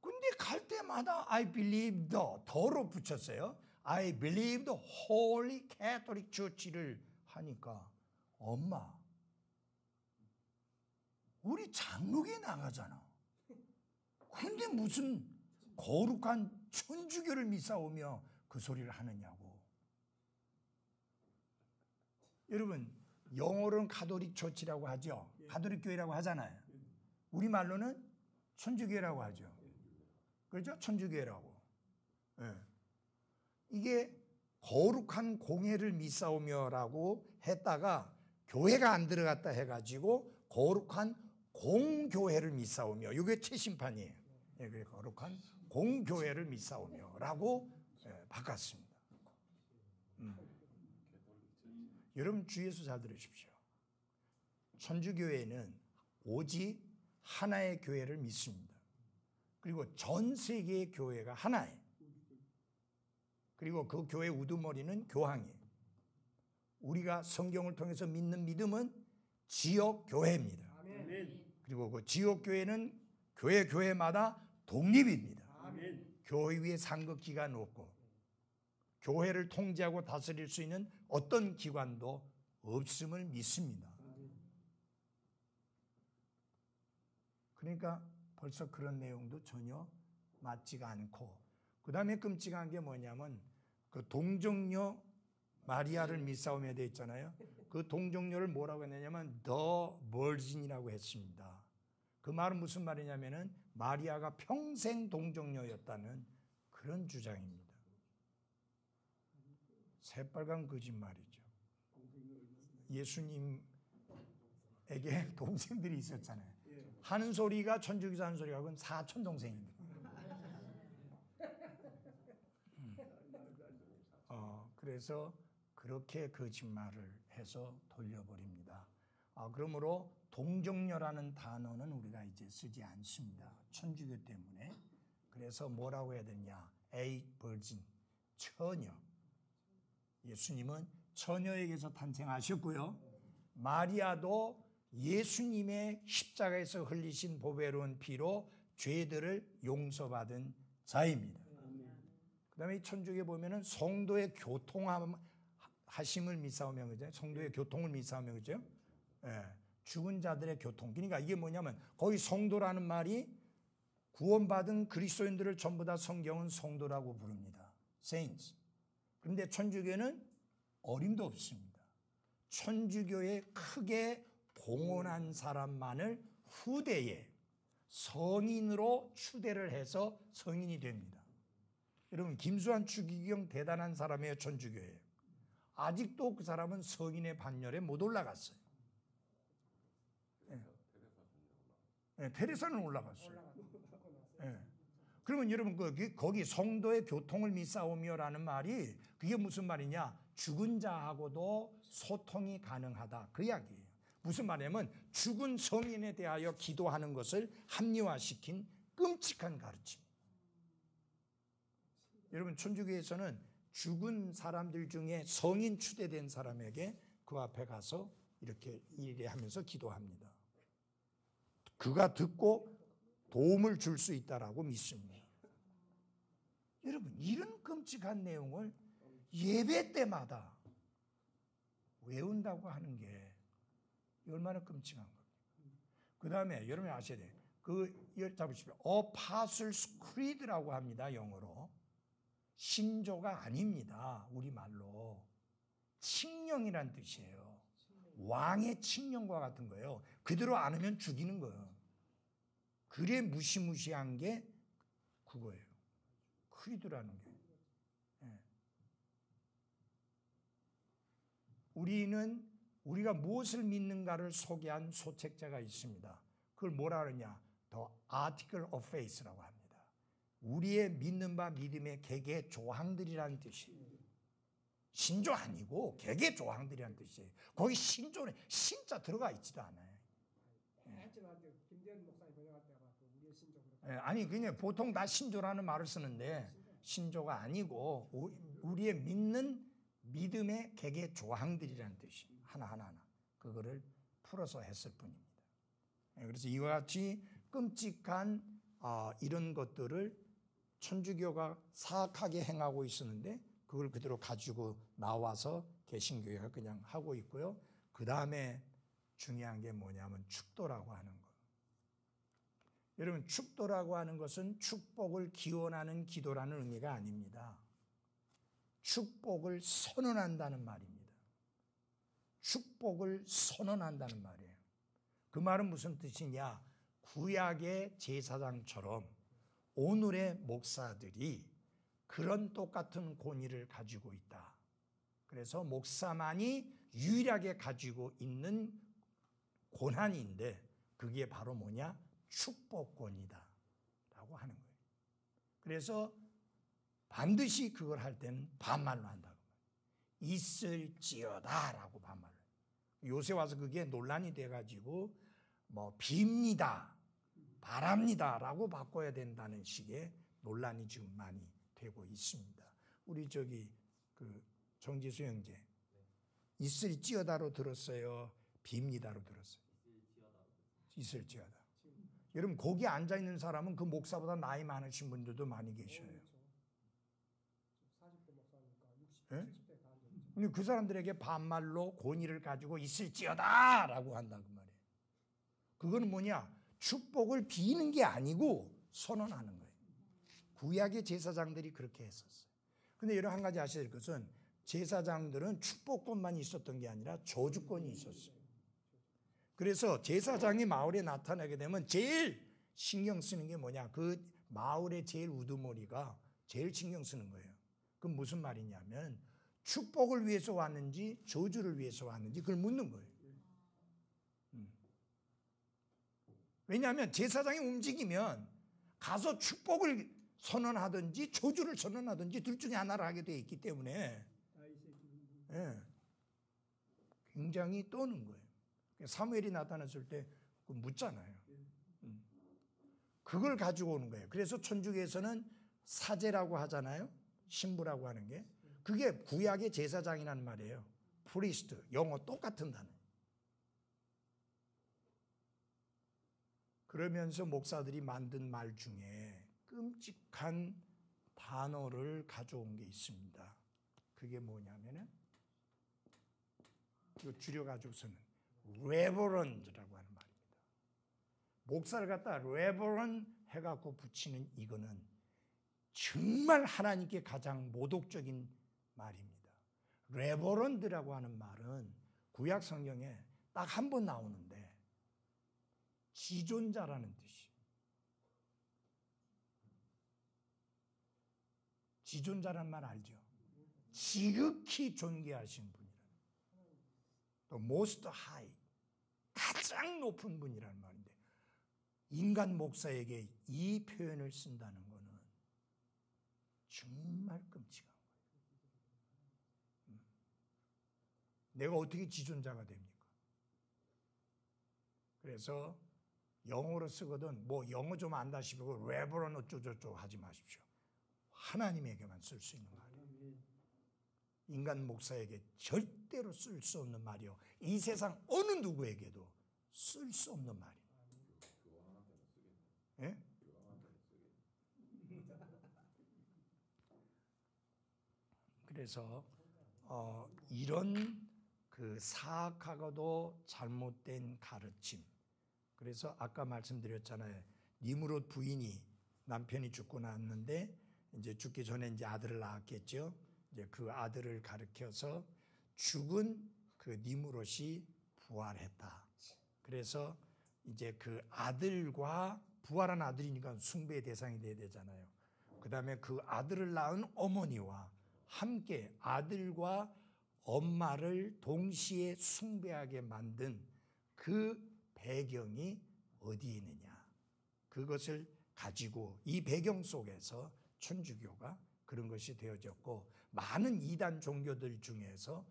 A: 근데 갈 때마다 I believe 더로 붙였어요. I believe the Holy Catholic Church를 하니까 엄마 우리 장로교에 나가잖아. 근데 무슨 거룩한 천주교를 믿사오며 그 소리를 하느냐고. 여러분 영어로는 가톨릭 처치라고 하죠. 가톨릭 교회라고 하잖아요. 우리말로는 천주교라고 하죠. 그렇죠? 천주교라고. 네. 이게 거룩한 공회를 믿사오며라고 했다가 교회가 안 들어갔다 해가지고 거룩한 공교회를 믿사오며, 이게 최신판이에요. 예, 그래 거룩한 공교회를 믿사오며라고 바꿨습니다. 여러분 주의해서 잘 들으십시오. 천주교회는 오직 하나의 교회를 믿습니다. 그리고 전 세계의 교회가 하나예요. 그리고 그 교회 우두머리는 교황이에요. 우리가 성경을 통해서 믿는 믿음은 지역 교회입니다.
B: 아멘.
A: 그리고 그 지역 교회는 교회마다 독립입니다.
B: 아멘.
A: 교회 위에 상급기가 없고 교회를 통제하고 다스릴 수 있는 어떤 기관도 없음을 믿습니다. 그러니까 벌써 그런 내용도 전혀 맞지가 않고, 그 다음에 끔찍한 게 뭐냐면 그 동정녀 마리아를 믿사오며 되어 있잖아요. 그 동정녀를 뭐라고 했냐면 The Virgin이라고 했습니다. 그 말은 무슨 말이냐면은 마리아가 평생 동정녀였다는 그런 주장입니다. 새빨간 거짓말이죠. 예수님에게 동생들이 있었잖아요. 하는 소리가 천주교에서 하는 소리가 그건 사촌 동생입니다. 그래서 그렇게 거짓말을 해서 돌려버립니다. 그러므로 동정녀라는 단어는 우리가 이제 쓰지 않습니다. 천주교 때문에. 그래서 뭐라고 해야 되냐? A virgin, 처녀. 예수님은 처녀에게서 탄생하셨고요. 마리아도 예수님의 십자가에서 흘리신 보배로운 피로 죄들을 용서받은 자입니다. 그 다음에 천주교에 보면은 성도의 교통하심을 믿사오며, 그죠? 성도의 교통을 믿사오며, 그죠? 예, 죽은 자들의 교통. 그러니까 이게 뭐냐면 거기 성도라는 말이 구원받은 그리스도인들을 전부 다 성경은 성도라고 부릅니다. Saints. 그런데 천주교는 어림도 없습니다. 천주교에 크게 공헌한 사람만을 후대에 성인으로 추대를 해서 성인이 됩니다. 여러분 김수환 추기경 대단한 사람이에요. 천주교에. 아직도 그 사람은 성인의 반열에 못 올라갔어요. 네, 테레사는 올라갔어요. 네. 그러면 여러분 거기 성도의 교통을 믿사오며라는 말이 그게 무슨 말이냐? 죽은 자하고도 소통이 가능하다, 그 이야기예요. 무슨 말이냐면 죽은 성인에 대하여 기도하는 것을 합리화시킨 끔찍한 가르침. 여러분 천주교에서는 죽은 사람들 중에 성인 추대된 사람에게 그 앞에 가서 이렇게 하면서 기도합니다. 그가 듣고 도움을 줄 수 있다라고 믿습니다. 여러분 이런 끔찍한 내용을 예배 때마다 외운다고 하는 게 얼마나 끔찍한 겁니까? 그 다음에 여러분이 아셔야 돼요. 잡으십시오. Apostles' Creed라고 합니다. 영어로. 신조가 아닙니다. 우리말로. 칙령이란 뜻이에요. 왕의 칙령과 같은 거예요. 그대로 안 하면 죽이는 거예요. 그래 무시무시한 게 그거예요. 크리드라는 게. 예. 우리가 무엇을 믿는가를 소개한 소책자가 있습니다. 그걸 뭐라 그러냐? The Article of Faith라고 합니다. 우리의 믿는 바 믿음의 개개 조항들이라는 뜻이에요. 신조 아니고 개개 조항들이라는 뜻이에요. 거기 신조는 신자 들어가 있지도 않아요.
B: 김대현 목사님 번역할 때가 우리의 신조.
A: 아니 그냥 보통 다 신조라는 말을 쓰는데 신조가 아니고 우리의 믿는 믿음의 개개 조항들이라는 뜻이 하나 그거를 풀어서 했을 뿐입니다. 그래서 이와 같이 끔찍한 이런 것들을 천주교가 사악하게 행하고 있었는데 그걸 그대로 가지고 나와서 개신교회가 그냥 하고 있고요. 그 다음에 중요한 게 뭐냐면 축도라고 하는 거. 여러분 축도라고 하는 것은 축복을 기원하는 기도라는 의미가 아닙니다. 축복을 선언한다는 말입니다. 축복을 선언한다는 말이에요. 그 말은 무슨 뜻이냐? 구약의 제사장처럼 오늘의 목사들이 그런 똑같은 권위를 가지고 있다. 그래서 목사만이 유일하게 가지고 있는 권한인데 그게 바로 뭐냐? 축복권이다 라고 하는 거예요. 그래서 반드시 그걸 할 때는 반말로 한다고. 있을지어다 라고 반말로. 요새 와서 그게 논란이 돼가지고 뭐 빕니다, 바랍니다 라고 바꿔야 된다는 식의 논란이 지금 많이 되고 있습니다. 우리 정지수 형제 있을지어다로 들었어요? 빕니다로 들었어요? 있을지어다. 여러분 거기 앉아있는 사람은 그 목사보다 나이 많으신 분들도 많이 계셔요.
B: 40대 목사니까 60대,
A: 네?
B: 70대 다 앉아있죠.
A: 그 사람들에게 반말로 권위를 가지고 있을지어다 라고 한다는 말이에요. 그거는 뭐냐? 축복을 비는 게 아니고 선언하는 거예요. 구약의 제사장들이 그렇게 했었어요. 근데 여러분 한 가지 아셔야 될 것은 제사장들은 축복권만 있었던 게 아니라 저주권이 있었어요. 그래서 제사장이 마을에 나타나게 되면 제일 신경 쓰는 게 뭐냐? 그 마을의 제일 우두머리가 제일 신경 쓰는 거예요. 그건 무슨 말이냐면 축복을 위해서 왔는지 저주를 위해서 왔는지 그걸 묻는 거예요. 왜냐하면 제사장이 움직이면 가서 축복을 선언하든지 저주를 선언하든지 둘 중에 하나를 하게 되어 있기 때문에 굉장히 떠는 거예요. 사무엘이 나타났을 때 묻잖아요. 그걸 가지고 오는 거예요. 그래서 천주교에서는 사제라고 하잖아요. 신부라고 하는 게. 그게 구약의 제사장이라는 말이에요. 프리스트, 영어 똑같은 단어. 그러면서 목사들이 만든 말 중에 끔찍한 단어를 가져온 게 있습니다. 그게 뭐냐면은 이거 줄여가지고서는 레버런드라고 하는 말입니다. 목사를 갖다 레버런 해갖고 붙이는 이거는 정말 하나님께 가장 모독적인 말입니다. 레버런드라고 하는 말은 구약 성경에 딱 한 번 나오는데 지존자라는 뜻이에요. 지존자란 말 알죠? 지극히 존귀하신 분이라는. 또 most high, 가장 높은 분이라는 말인데 인간 목사에게 이 표현을 쓴다는 것은 정말 끔찍한 거예요. 내가 어떻게 지존자가 됩니까? 그래서 영어로 쓰거든 뭐 영어 좀 안다 싶고 레버런 어쩌고저쩌고 하지 마십시오. 하나님에게만 쓸 수 있는 말이에요. 인간 목사에게 절대로 쓸 수 없는 말이요. 이 세상 어느 누구에게도 쓸 수 없는 말이에요. 예? 그래서 이런 그 사악하고도 잘못된 가르침. 그래서 아까 말씀드렸잖아요. 니므롯 부인이 남편이 죽고 났는데 이제 죽기 전에 이제 아들을 낳았겠죠. 이제 그 아들을 가르쳐서 죽은 그 니므롯이 부활했다. 그래서 이제 그 아들과 부활한 아들이니까 숭배의 대상이 돼야 되잖아요. 그 다음에 그 아들을 낳은 어머니와 함께 아들과 엄마를 동시에 숭배하게 만든 그 배경이 어디에 있느냐. 그것을 가지고 이 배경 속에서 천주교가 그런 것이 되어졌고, 많은 이단 종교들 중에서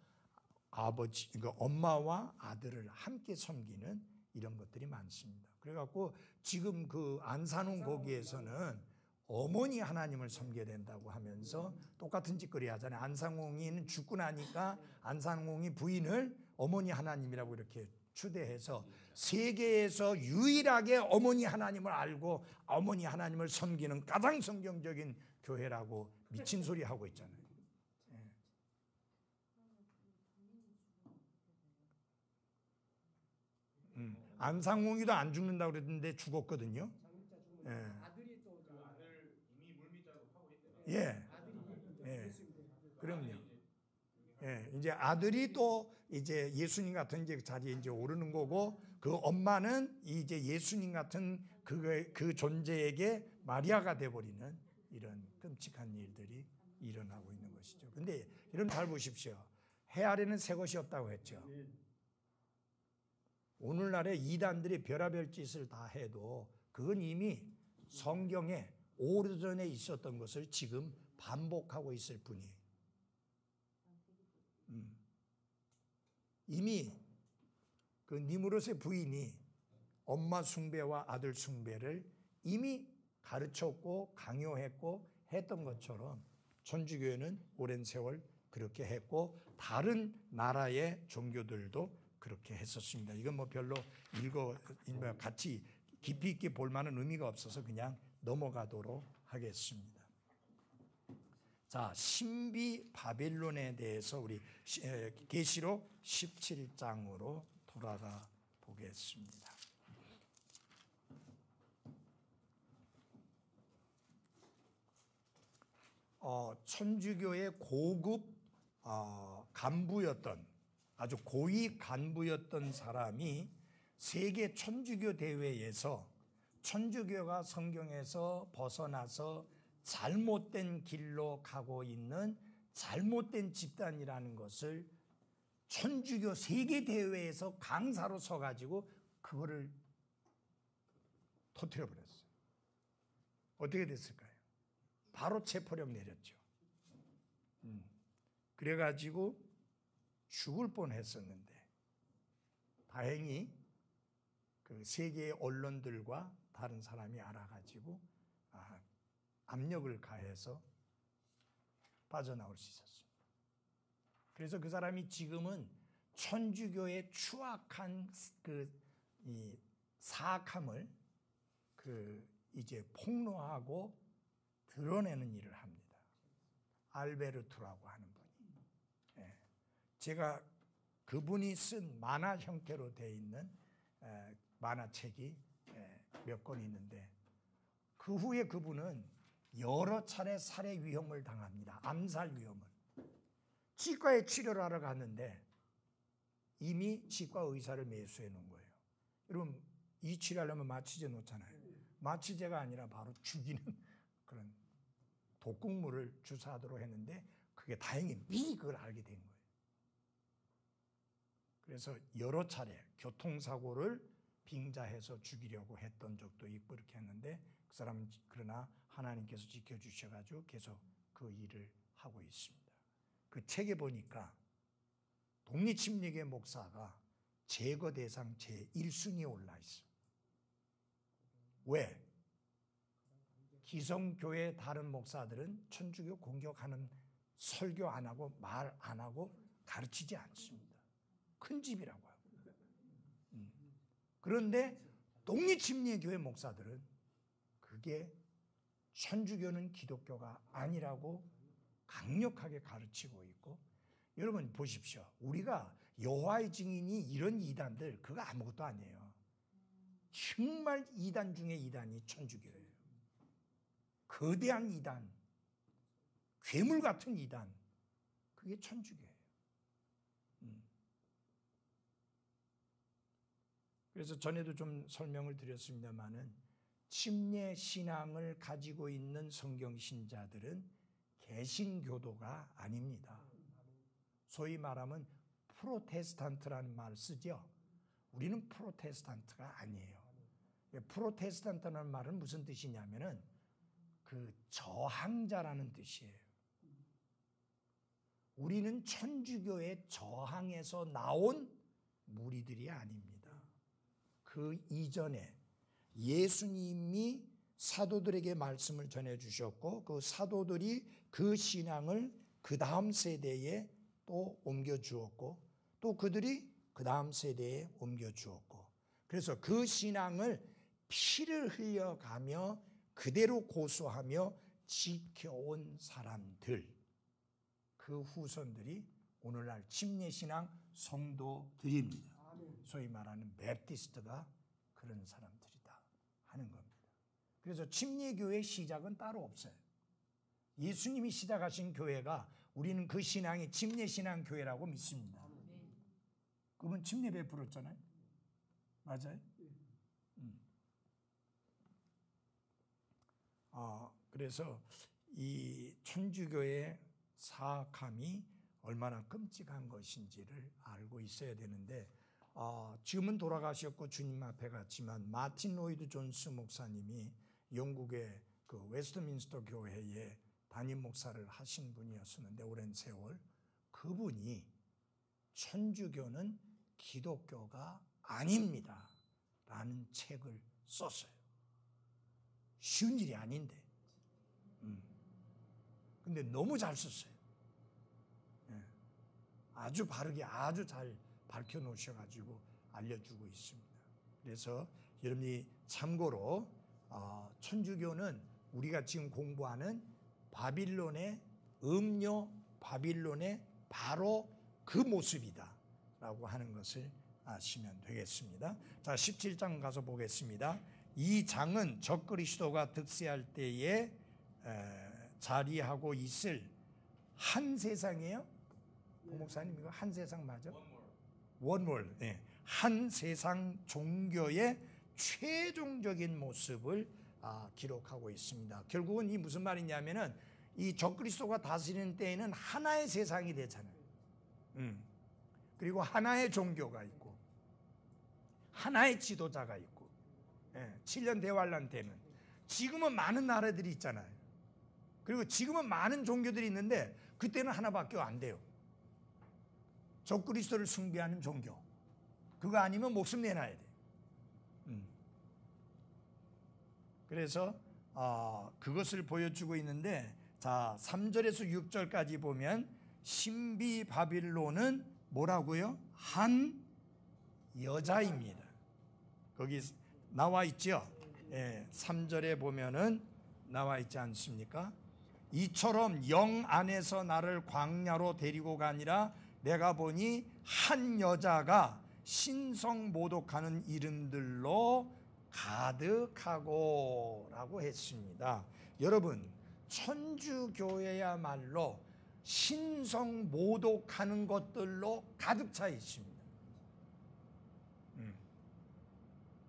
A: 아버지, 그러니까 엄마와 아들을 함께 섬기는 이런 것들이 많습니다. 그래갖고 지금 그 안산홍 거기에서는 어머니 하나님을 섬겨야 된다고 하면서 똑같은 짓거리 하잖아요. 안산홍이는 죽고 나니까 안산홍이 부인을 어머니 하나님이라고 이렇게 추대해서 세계에서 유일하게 어머니 하나님을 알고 어머니 하나님을 섬기는 가장 성경적인 교회라고 미친 소리 하고 있잖아요. 안상홍이도 안 죽는다고 그랬는데 죽었거든요.
B: 장자 죽으면
A: 예.
B: 아들이 또
C: 그 아들 이미 물밑자로 하고 있대요.
A: 예.
B: 아들이
A: 예.
B: 예수님들 아들.
A: 그럼요. 예, 이제 아들이 또 이제 예수님 같은 이제 자리에 이제 오르는 거고, 그 엄마는 이제 예수님 같은 그 존재에게 마리아가 돼버리는 이런 끔찍한 일들이 일어나고 있는 것이죠. 근데 여러분 잘 보십시오. 해 아래는 새 것이 없다고 했죠. 오늘날의 이단들이 별의별 짓을 다 해도 그건 이미 성경에 오래전에 있었던 것을 지금 반복하고 있을 뿐이에요. 이미 그 니므롯의 부인이 엄마 숭배와 아들 숭배를 이미 가르쳤고 강요했고 했던 것처럼 천주교회는 오랜 세월 그렇게 했고 다른 나라의 종교들도 그렇게 했었습니다. 이건 뭐 별로 같이 깊이 있게 볼 만한 의미가 없어서 그냥 넘어가도록 하겠습니다. 자, 신비 바벨론에 대해서 우리 계시록 17장으로 돌아가 보겠습니다. 천주교의 고급 간부였던, 아주 고위 간부였던 사람이 세계 천주교 대회에서 천주교가 성경에서 벗어나서 잘못된 길로 가고 있는 잘못된 집단이라는 것을 천주교 세계 대회에서 강사로 서가지고 그거를 터뜨려 버렸어요. 어떻게 됐을까요? 바로 체포력 내렸죠. 그래가지고 죽을 뻔했었는데 다행히 그 세계의 언론들과 다른 사람이 알아가지고 압력을 가해서 빠져나올 수 있었습니다. 그래서 그 사람이 지금은 천주교의 추악한 이 사악함을 이제 폭로하고 드러내는 일을 합니다. 알베르투라고 하는 분이. 예. 제가 그분이 쓴 만화 형태로 되어 있는 만화책이 몇 권 있는데, 그 후에 그분은 여러 차례 살해 위험을 당합니다. 암살 위험을. 치과에 치료를 하러 갔는데 이미 치과 의사를 매수해 놓은 거예요. 여러분, 이 치료하려면 마취제 놓잖아요. 마취제가 아니라 바로 죽이는 그런 독극물을 주사하도록 했는데 그게 다행히 미리 그걸 알게 된 거예요. 그래서 여러 차례 교통사고를 빙자해서 죽이려고 했던 적도 있고 이렇게 했는데 그 사람은 그러나 하나님께서 지켜주셔가지고 계속 그 일을 하고 있습니다. 그 책에 보니까 독립침례교회 목사가 제거 대상 제1순위에 올라 있어. 왜? 기성교회 다른 목사들은 천주교 공격하는 설교 안 하고 말 안 하고 가르치지 않습니다. 큰 집이라고 하고. 그런데 독립침례교회 목사들은 그게 천주교는 기독교가 아니라고 강력하게 가르치고 있고, 여러분 보십시오. 우리가 여호와의 증인이 이런 이단들 그거 아무것도 아니에요. 정말 이단 중에 이단이 천주교예요. 거대한 이단, 괴물 같은 이단, 그게 천주교예요. 그래서 전에도 좀 설명을 드렸습니다마는 침례 신앙을 가지고 있는 성경 신자들은 개신교도가 아닙니다. 소위 말하면 프로테스탄트라는 말을 쓰죠. 우리는 프로테스탄트가 아니에요. 프로테스탄트라는 말은 무슨 뜻이냐면은 그 저항자라는 뜻이에요. 우리는 천주교의 저항에서 나온 무리들이 아닙니다. 그 이전에 예수님이 사도들에게 말씀을 전해주셨고 그 사도들이 그 신앙을 그 다음 세대에 또 옮겨주었고 또 그들이 그 다음 세대에 옮겨주었고 그래서 그 신앙을 피를 흘려가며 그대로 고수하며 지켜온 사람들 그 후손들이 오늘날 침례신앙 성도들입니다. 소위 말하는 맵티스트가 그런 사람들이다 하는 겁니다. 그래서 침례교회 시작은 따로 없어요. 예수님이 시작하신 교회가 우리는 그 신앙이 침례신앙 교회라고 믿습니다. 그분 침례 베풀었잖아요. 맞아요? 그래서 이 천주교의 사악함이 얼마나 끔찍한 것인지를 알고 있어야 되는데 지금은 돌아가셨고 주님 앞에 갔지만 마틴 로이드 존스 목사님이 영국의 그 웨스트민스터 교회의 담임 목사를 하신 분이었었는데 오랜 세월 그분이 천주교는 기독교가 아닙니다 라는 책을 썼어요. 쉬운 일이 아닌데 근데 너무 잘 썼어요. 아주 바르게 아주 잘 밝혀놓으셔가지고 알려주고 있습니다. 그래서 여러분이 참고로 천주교는 우리가 지금 공부하는 바빌론의 음료 바빌론의 바로 그 모습이다 라고 하는 것을 아시면 되겠습니다. 자 17장 가서 보겠습니다. 이 장은 적그리스도가 득세할 때에 자리하고 있을 한 세상이에요. 목사님 이거 한 세상 맞아? 원월. 네. 한 세상 종교의 최종적인 모습을 기록하고 있습니다. 결국은 이 무슨 말이냐면은 이 적그리스도가 다스리는 때에는 하나의 세상이 되잖아요. 그리고 하나의 종교가 있고 하나의 지도자가 있고 7년 대환란 때는 지금은 많은 나라들이 있잖아요. 그리고 지금은 많은 종교들이 있는데 그때는 하나밖에 안 돼요. 적그리스도를 숭배하는 종교. 그거 아니면 목숨 내놔야 돼. 그래서 그것을 보여주고 있는데 자 3절에서 6절까지 보면 신비 바빌론은 뭐라고요? 한 여자입니다. 거기 나와 있죠. 3절에 보면은 나와 있지 않습니까? 이처럼 영 안에서 나를 광야로 데리고 가니라 내가 보니 한 여자가 신성 모독하는 이름들로 가득하고 라고 했습니다. 여러분 천주교회야말로 신성 모독하는 것들로 가득 차 있습니다.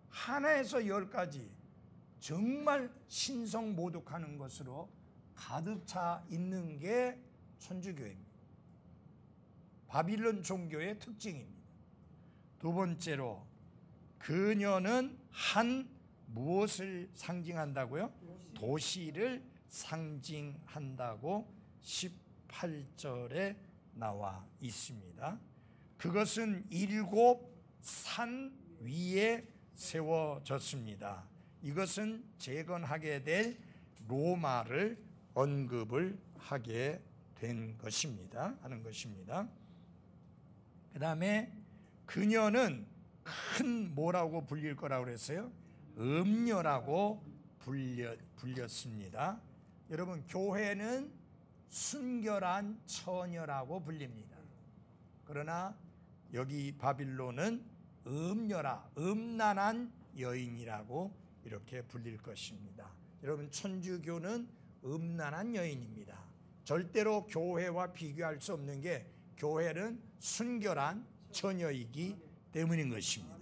A: 하나에서 10가지 정말 신성 모독하는 것으로 가득 차 있는 게 천주교입니다. 바빌론 종교의 특징입니다. 두 번째로 그녀는 한 무엇을 상징한다고요? 도시를 상징한다고 18절에 나와 있습니다. 그것은 7 산 위에 세워졌습니다. 이것은 재건하게 될 로마를 언급을 하게 된 것입니다. 하는 것입니다. 그 다음에 그녀는 큰 뭐라고 불릴 거라고 그랬어요? 음녀라고 불렸습니다. 여러분 교회는 순결한 처녀라고 불립니다. 그러나 여기 바빌론은 음녀라, 음란한 여인이라고 이렇게 불릴 것입니다. 여러분, 천주교는 음란한 여인입니다. 절대로 교회와 비교할 수 없는 게 교회는 순결한 처녀이기 때문인 것입니다.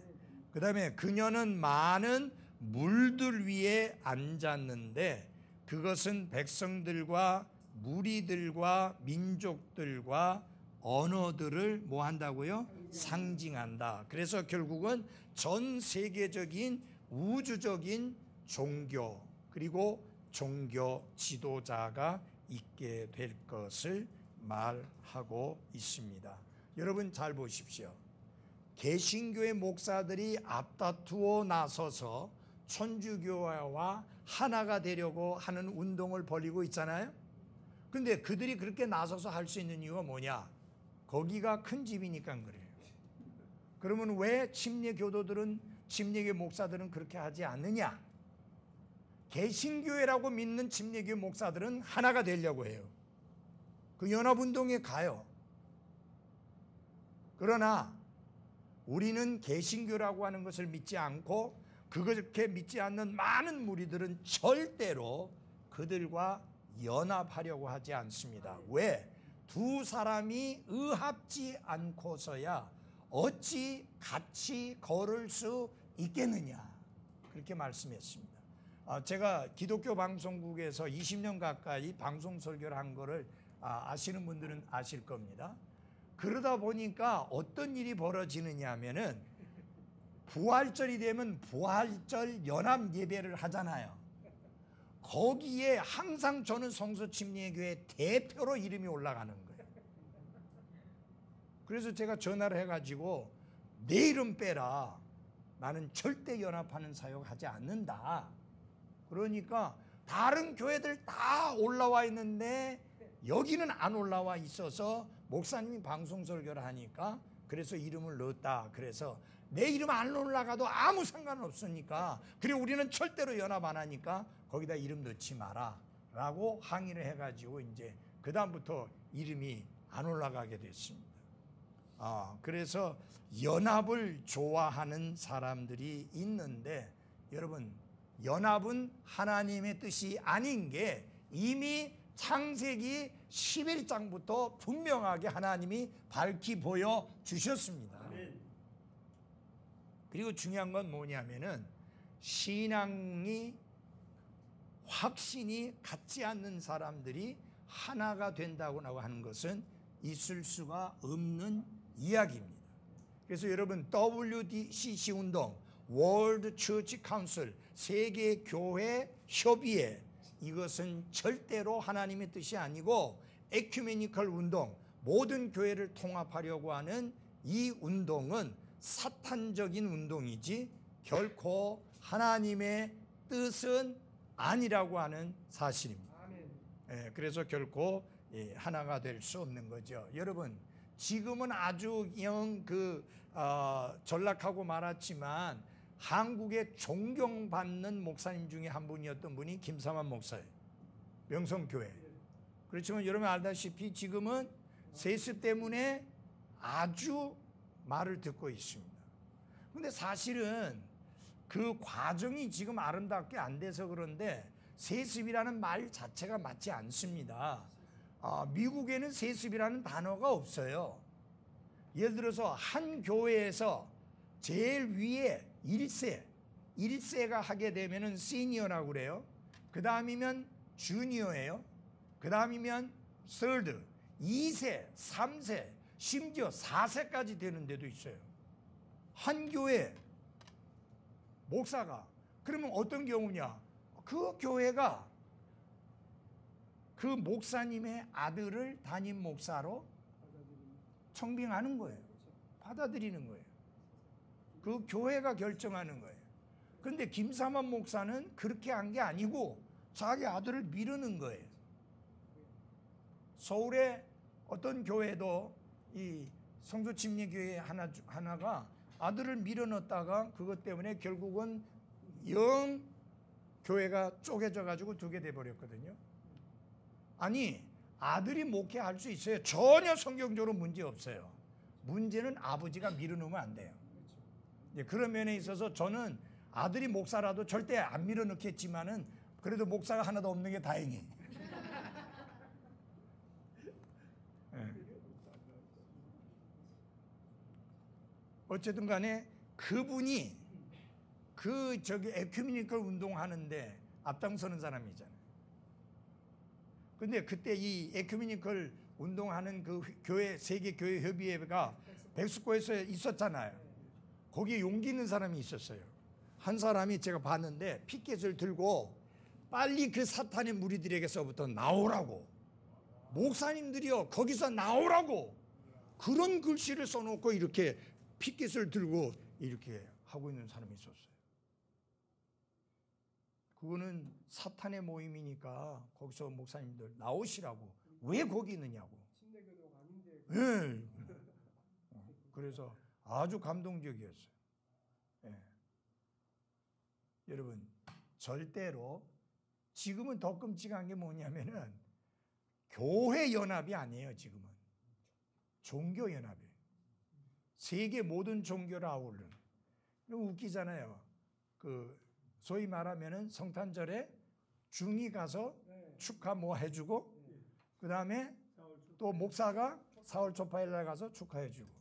A: 그 다음에 그녀는 많은 물들 위에 앉았는데 그것은 백성들과 무리들과 민족들과 언어들을 뭐 한다고요? 상징한다. 그래서 결국은 전 세계적인 우주적인 종교 그리고 종교 지도자가 있게 될 것을 말하고 있습니다. 여러분 잘 보십시오. 개신교의 목사들이 앞다투어 나서서 천주교와 하나가 되려고 하는 운동을 벌이고 있잖아요. 근데 그들이 그렇게 나서서 할 수 있는 이유가 뭐냐? 거기가 큰 집이니까 그래요. 그러면 왜 침례교도들은, 침례교 목사들은 그렇게 하지 않느냐? 개신교회라고 믿는 침례교 목사들은 하나가 되려고 해요. 그 연합운동에 가요. 그러나 우리는 개신교라고 하는 것을 믿지 않고 그렇게 믿지 않는 많은 무리들은 절대로 그들과 연합하려고 하지 않습니다. 왜? 두 사람이 의합지 않고서야 어찌 같이 걸을 수 있겠느냐, 그렇게 말씀했습니다. 제가 기독교 방송국에서 20년 가까이 방송 설교를 한 거를 아시는 분들은 아실 겁니다. 그러다 보니까 어떤 일이 벌어지느냐 하면은 부활절이 되면 부활절 연합 예배를 하잖아요. 거기에 항상 저는 성서침례교회 대표로 이름이 올라가는 거예요. 그래서 제가 전화를 해가지고 내 이름 빼라. 나는 절대 연합하는 사역하지 않는다. 그러니까 다른 교회들 다 올라와 있는데 여기는 안 올라와 있어서 목사님이 방송 설교를 하니까 그래서 이름을 넣었다. 그래서 내 이름 안 올라가도 아무 상관없으니까, 그리고 우리는 절대로 연합 안 하니까 거기다 이름 넣지 마라 라고 항의를 해가지고 이제 그 다음부터 이름이 안 올라가게 됐습니다. 그래서 연합을 좋아하는 사람들이 있는데, 여러분, 연합은 하나님의 뜻이 아닌 게 이미 창세기 11장부터 분명하게 하나님이 밝히 보여주셨습니다. 그리고 중요한 건 뭐냐면은 신앙이 확신이 같지 않는 사람들이 하나가 된다고 하는 것은 있을 수가 없는 이야기입니다. 그래서 여러분, WCC 운동, World Church Council, 세계교회 협의회, 이것은 절대로 하나님의 뜻이 아니고 에큐메니컬 운동, 모든 교회를 통합하려고 하는 이 운동은 사탄적인 운동이지 결코 하나님의 뜻은 아니라고 하는 사실입니다. 그래서 결코 하나가 될 수 없는 거죠. 여러분, 지금은 아주 전락하고 말았지만 한국에 존경받는 목사님 중에 한 분이었던 분이 김삼환 목사예요. 명성교회. 그렇지만 여러분 알다시피 지금은 세습 때문에 아주 말을 듣고 있습니다. 근데 사실은 그 과정이 지금 아름답게 안 돼서 그런데 세습이라는 말 자체가 맞지 않습니다. 미국에는 세습이라는 단어가 없어요. 예를 들어서 한 교회에서 제일 위에 1세가 하게 되면은 시니어라고 그래요. 그 다음이면 주니어예요. 그 다음이면 서드, 2세, 3세, 심지어 4세까지 되는 데도 있어요. 한 교회 목사가. 그러면 어떤 경우냐? 그 교회가 그 목사님의 아들을 담임 목사로 청빙하는 거예요. 받아들이는 거예요. 그 교회가 결정하는 거예요. 그런데 김삼환 목사는 그렇게 한 게 아니고 자기 아들을 미루는 거예요. 서울에 어떤 교회도 이 성소침례교회 하나가 아들을 밀어넣었다가 그것 때문에 결국은 영 교회가 쪼개져 가지고 두게 돼버렸거든요. 아니, 아들이 목회할 수 있어요. 전혀 성경적으로 문제 없어요. 문제는 아버지가 밀어넣으면 안 돼요. 이제 그런 면에 있어서 저는 아들이 목사라도 절대 안 밀어넣겠지만은 그래도 목사가 하나도 없는 게 다행히. 네. 어쨌든 간에 그분이 에큐메니컬 운동하는데 앞장서는 사람이잖아요. 근데 그때 이 에큐메니컬 운동하는 그 교회, 세계교회협의회가 백스코에서 있었잖아요. 거기에 용기 있는 사람이 있었어요. 한 사람이 제가 봤는데 피켓을 들고 빨리 그 사탄의 무리들에게서부터 나오라고, 목사님들이요 거기서 나오라고, 그런 글씨를 써놓고 이렇게 피켓을 들고 이렇게 하고 있는 사람이 있었어요. 그거는 사탄의 모임이니까 거기서 목사님들 나오시라고, 왜 거기 있느냐고.
B: 침례교도가 아닌데.
A: 네. 그래서 아주 감동적이었어요. 네. 여러분, 절대로 지금은 더 끔찍한 게 뭐냐면은 교회 연합이 아니에요. 지금은 종교 연합이에요. 세계 모든 종교를 아우르는. 웃기잖아요. 소위 말하면은 성탄절에 중이 가서 축하 뭐 해주고, 그 다음에 또 목사가 사월 초파일날 가서 축하해주고,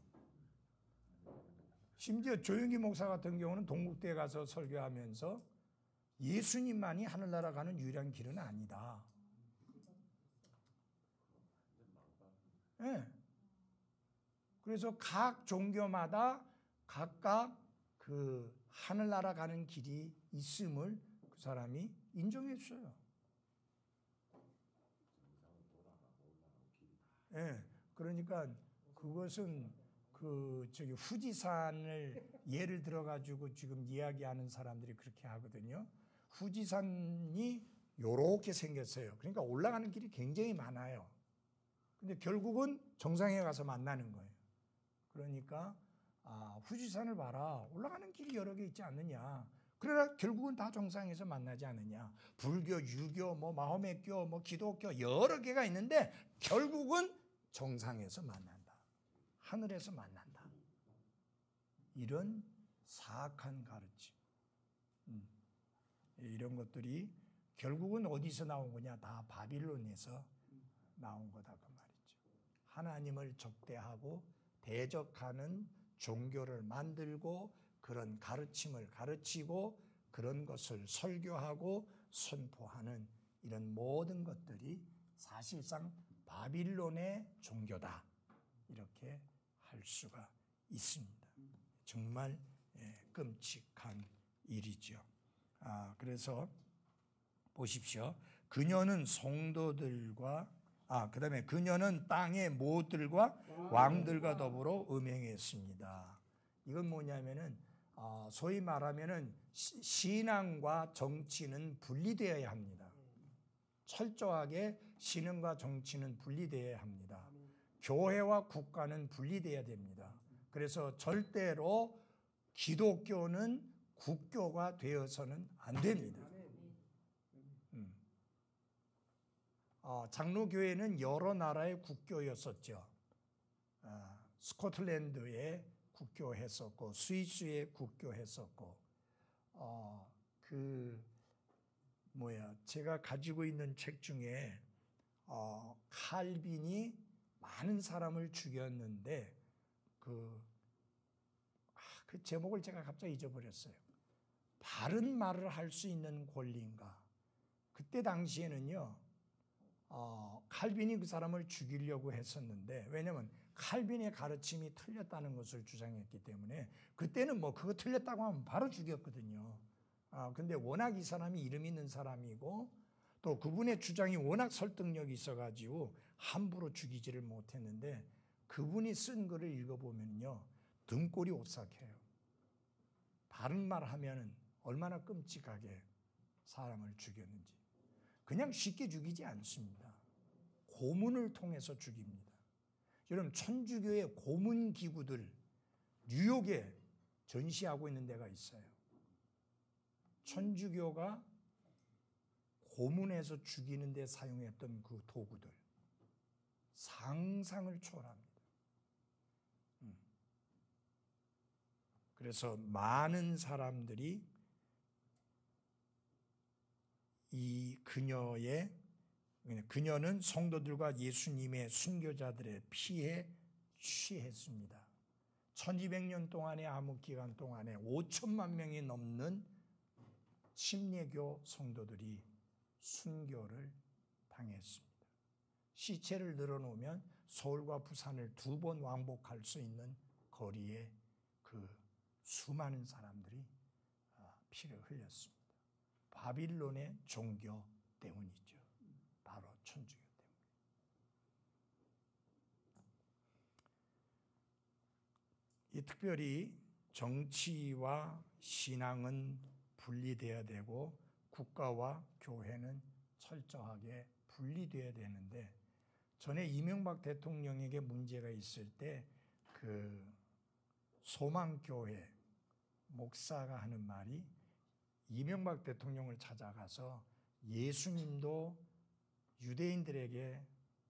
A: 심지어 조영기 목사 같은 경우는 동국대에 가서 설교하면서 예수님만이 하늘나라 가는 유일한 길은 아니다. 네. 그래서 각 종교마다 각각 그 하늘나라 가는 길이 있음을 그 사람이 인정했어요. 네. 그러니까 그것은 후지산을 예를 들어가지고 지금 이야기하는 사람들이 그렇게 하거든요. 후지산이 요렇게 생겼어요. 그러니까 올라가는 길이 굉장히 많아요. 근데 결국은 정상에 가서 만나는 거예요. 그러니까 후지산을 봐라. 올라가는 길이 여러 개 있지 않느냐. 그러나 결국은 다 정상에서 만나지 않느냐. 불교, 유교, 마호메교, 기독교 여러 개가 있는데 결국은 정상에서 만난다. 하늘에서 만난다. 이런 사악한 가르침. 이런 것들이 결국은 어디서 나온 거냐? 다 바빌론에서 나온 거다 그 말이죠. 하나님을 적대하고 대적하는 종교를 만들고 그런 가르침을 가르치고 그런 것을 설교하고 선포하는 이런 모든 것들이 사실상 바빌론의 종교다. 이렇게 할 수가 있습니다. 정말 끔찍한 일이죠. 그래서 보십시오. 그녀는 성도들과 그다음에 그녀는 땅의 모들과 왕들과 더불어 음행했습니다. 이건 뭐냐면은 소위 말하면은 신앙과 정치는 분리되어야 합니다. 철저하게 신앙과 정치는 분리되어야 합니다. 교회와 국가는 분리되어야 됩니다. 그래서 절대로 기독교는 국교가 되어서는 안 됩니다. 장로교회는 여러 나라의 국교였었죠. 스코틀랜드에 국교했었고 스위스에 국교했었고 제가 가지고 있는 책 중에 칼빈이 많은 사람을 죽였는데 그 제목을 제가 갑자기 잊어버렸어요. 바른 말을 할 수 있는 권리인가. 그때 당시에는요. 칼빈이 그 사람을 죽이려고 했었는데, 왜냐하면 칼빈의 가르침이 틀렸다는 것을 주장했기 때문에 그때는 그거 틀렸다고 하면 바로 죽였거든요. 근데 워낙 이 사람이 이름 있는 사람이고 또 그분의 주장이 워낙 설득력이 있어가지고 함부로 죽이지를 못했는데, 그분이 쓴 글을 읽어보면요 등골이 오싹해요. 바른 말 하면은 얼마나 끔찍하게 사람을 죽였는지. 그냥 쉽게 죽이지 않습니다. 고문을 통해서 죽입니다. 여러분, 천주교의 고문 기구들 뉴욕에 전시하고 있는 데가 있어요. 천주교가 고문해서 죽이는 데 사용했던 그 도구들 상상을 초월합니다. 그래서 많은 사람들이 이 그녀는 성도들과 예수님의 순교자들의 피에 취했습니다. 1200년 동안의 암흑기간 동안에 5천만 명이 넘는 침례교 성도들이 순교를 당했습니다. 시체를 늘어놓으면 서울과 부산을 2번 왕복할 수 있는 거리에 그 수많은 사람들이 피를 흘렸습니다. 바빌론의 종교 때문이죠. 바로 천주교 때문에. 이 특별히 정치와 신앙은 분리되어야 되고 국가와 교회는 철저하게 분리되어야 되는데, 전에 이명박 대통령에게 문제가 있을 때 그 소망교회 목사가 하는 말이, 이명박 대통령을 찾아가서 예수님도 유대인들에게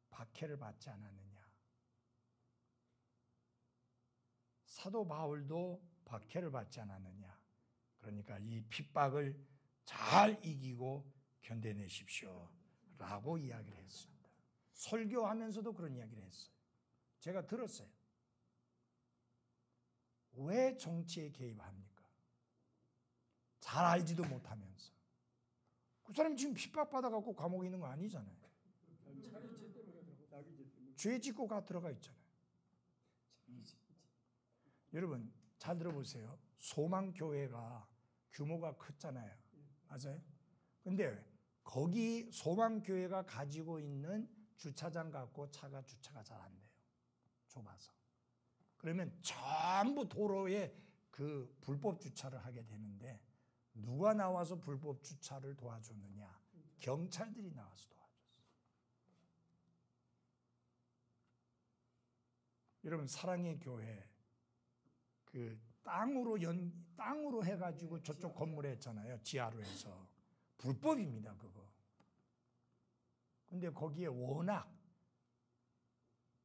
A: 박해를 받지 않았느냐, 사도 바울도 박해를 받지 않았느냐, 그러니까 이 핍박을 잘 이기고 견뎌내십시오 라고 이야기를 했습니다. 설교하면서도 그런 이야기를 했어요. 제가 들었어요. 왜 정치에 개입합니까? 잘 알지도 못하면서. 그 사람이 지금 핍박받아갖고 감옥에 있는 거 아니잖아요.
B: 자기 죄 때문에 그러고 자기 죄 때문에.
A: 죄 짓고 들어가 있잖아요. 여러분 잘 들어보세요. 소망교회가 규모가 컸잖아요. 맞아요? 근데 거기 소망교회가 가지고 있는 주차장 갖고 주차가 잘 안 돼요. 좁아서. 그러면 전부 도로에 그 불법 주차를 하게 되는데, 누가 나와서 불법 주차를 도와줬느냐? 경찰들이 나와서 도와줬어요. 여러분 사랑의 교회 그 땅으로 해가지고 저쪽 건물에 했잖아요. 지하로 해서. 불법입니다, 그거. 근데 거기에 워낙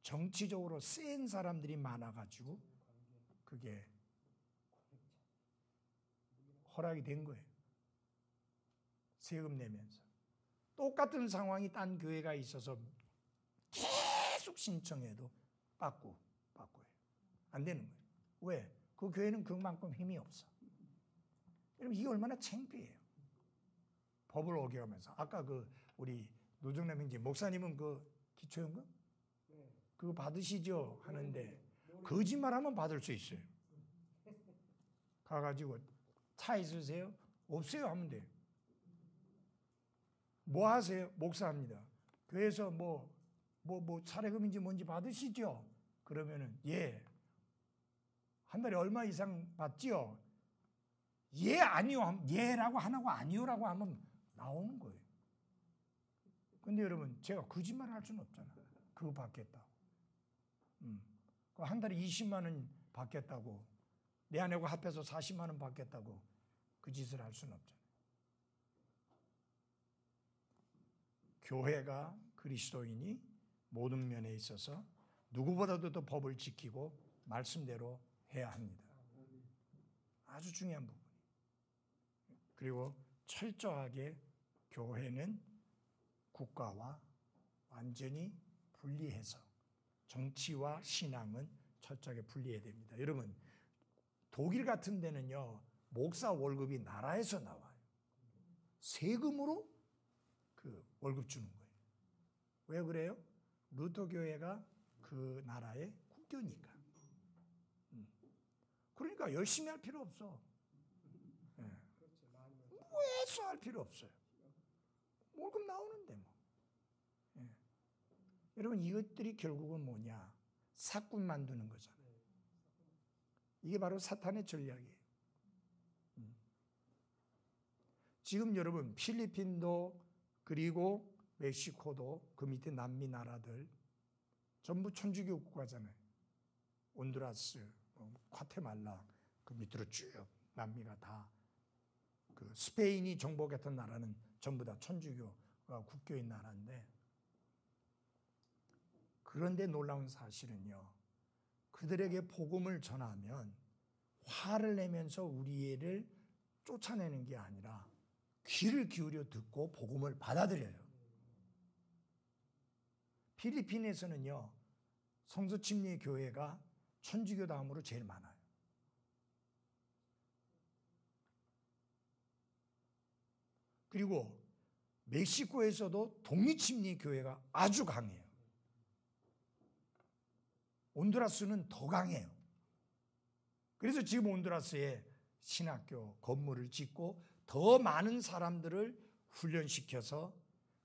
A: 정치적으로 센 사람들이 많아가지고 그게 허락이 된 거예요. 세금 내면서. 똑같은 상황이 딴 교회가 있어서 계속 신청해도 받고요. 안 되는 거예요. 왜? 그 교회는 그만큼 힘이 없어. 여러분 이게 얼마나 창피해요. 법을 어겨가면서. 아까 우리 노정남 형제 목사님은 기초연금?
B: 네.
A: 그거 받으시죠? 하는데 거짓말하면 받을 수 있어요. 가가지고 차 있으세요? 없어요 하면 돼요. 뭐 하세요? 목사합니다. 교회에서 사례금인지 뭔지 받으시죠? 그러면은 예. 한 달에 얼마 이상 받지요? 예, 아니요. 예라고 하고 아니요라고 하면 나오는 거예요. 근데 여러분 제가 거짓말을 할 수는 없잖아요. 그거 받겠다고. 한 달에 20만 원 받겠다고. 내 아내하고 합해서 40만 원 받겠다고 그 짓을 할 수는 없잖아요. 교회가 그리스도인이 모든 면에 있어서 누구보다도 더 법을 지키고 말씀대로 해야 합니다. 아주 중요한 부분이. 그리고 철저하게 교회는 국가와 완전히 분리해서 정치와 신앙은 철저하게 분리해야 됩니다. 여러분 독일 같은 데는요 목사 월급이 나라에서 나와요. 세금으로 그 월급 주는 거예요. 왜 그래요? 루터 교회가 그 나라의 국교니까. 그러니까 열심히 할 필요 없어. 네. 왜 써할 필요 없어요. 월급 나오는데 뭐. 네. 여러분 이것들이 결국은 뭐냐? 사꾼 만드는 거잖아요. 이게 바로 사탄의 전략이에요. 지금 여러분 필리핀도 그리고 멕시코도 그 밑에 남미 나라들 전부 천주교 국가잖아요. 온두라스, 과테말라 그 밑으로 쭉 남미가 다 그 스페인이 정복했던 나라는 전부 다 천주교가 국교인 나라인데, 그런데 놀라운 사실은요. 그들에게 복음을 전하면 화를 내면서 우리를 쫓아내는 게 아니라 귀를 기울여 듣고 복음을 받아들여요. 필리핀에서는요, 성서 침례 교회가 천주교 다음으로 제일 많아요. 그리고 멕시코에서도 독립 침례 교회가 아주 강해요. 온두라스는 더 강해요. 그래서 지금 온두라스에 신학교 건물을 짓고 더 많은 사람들을 훈련시켜서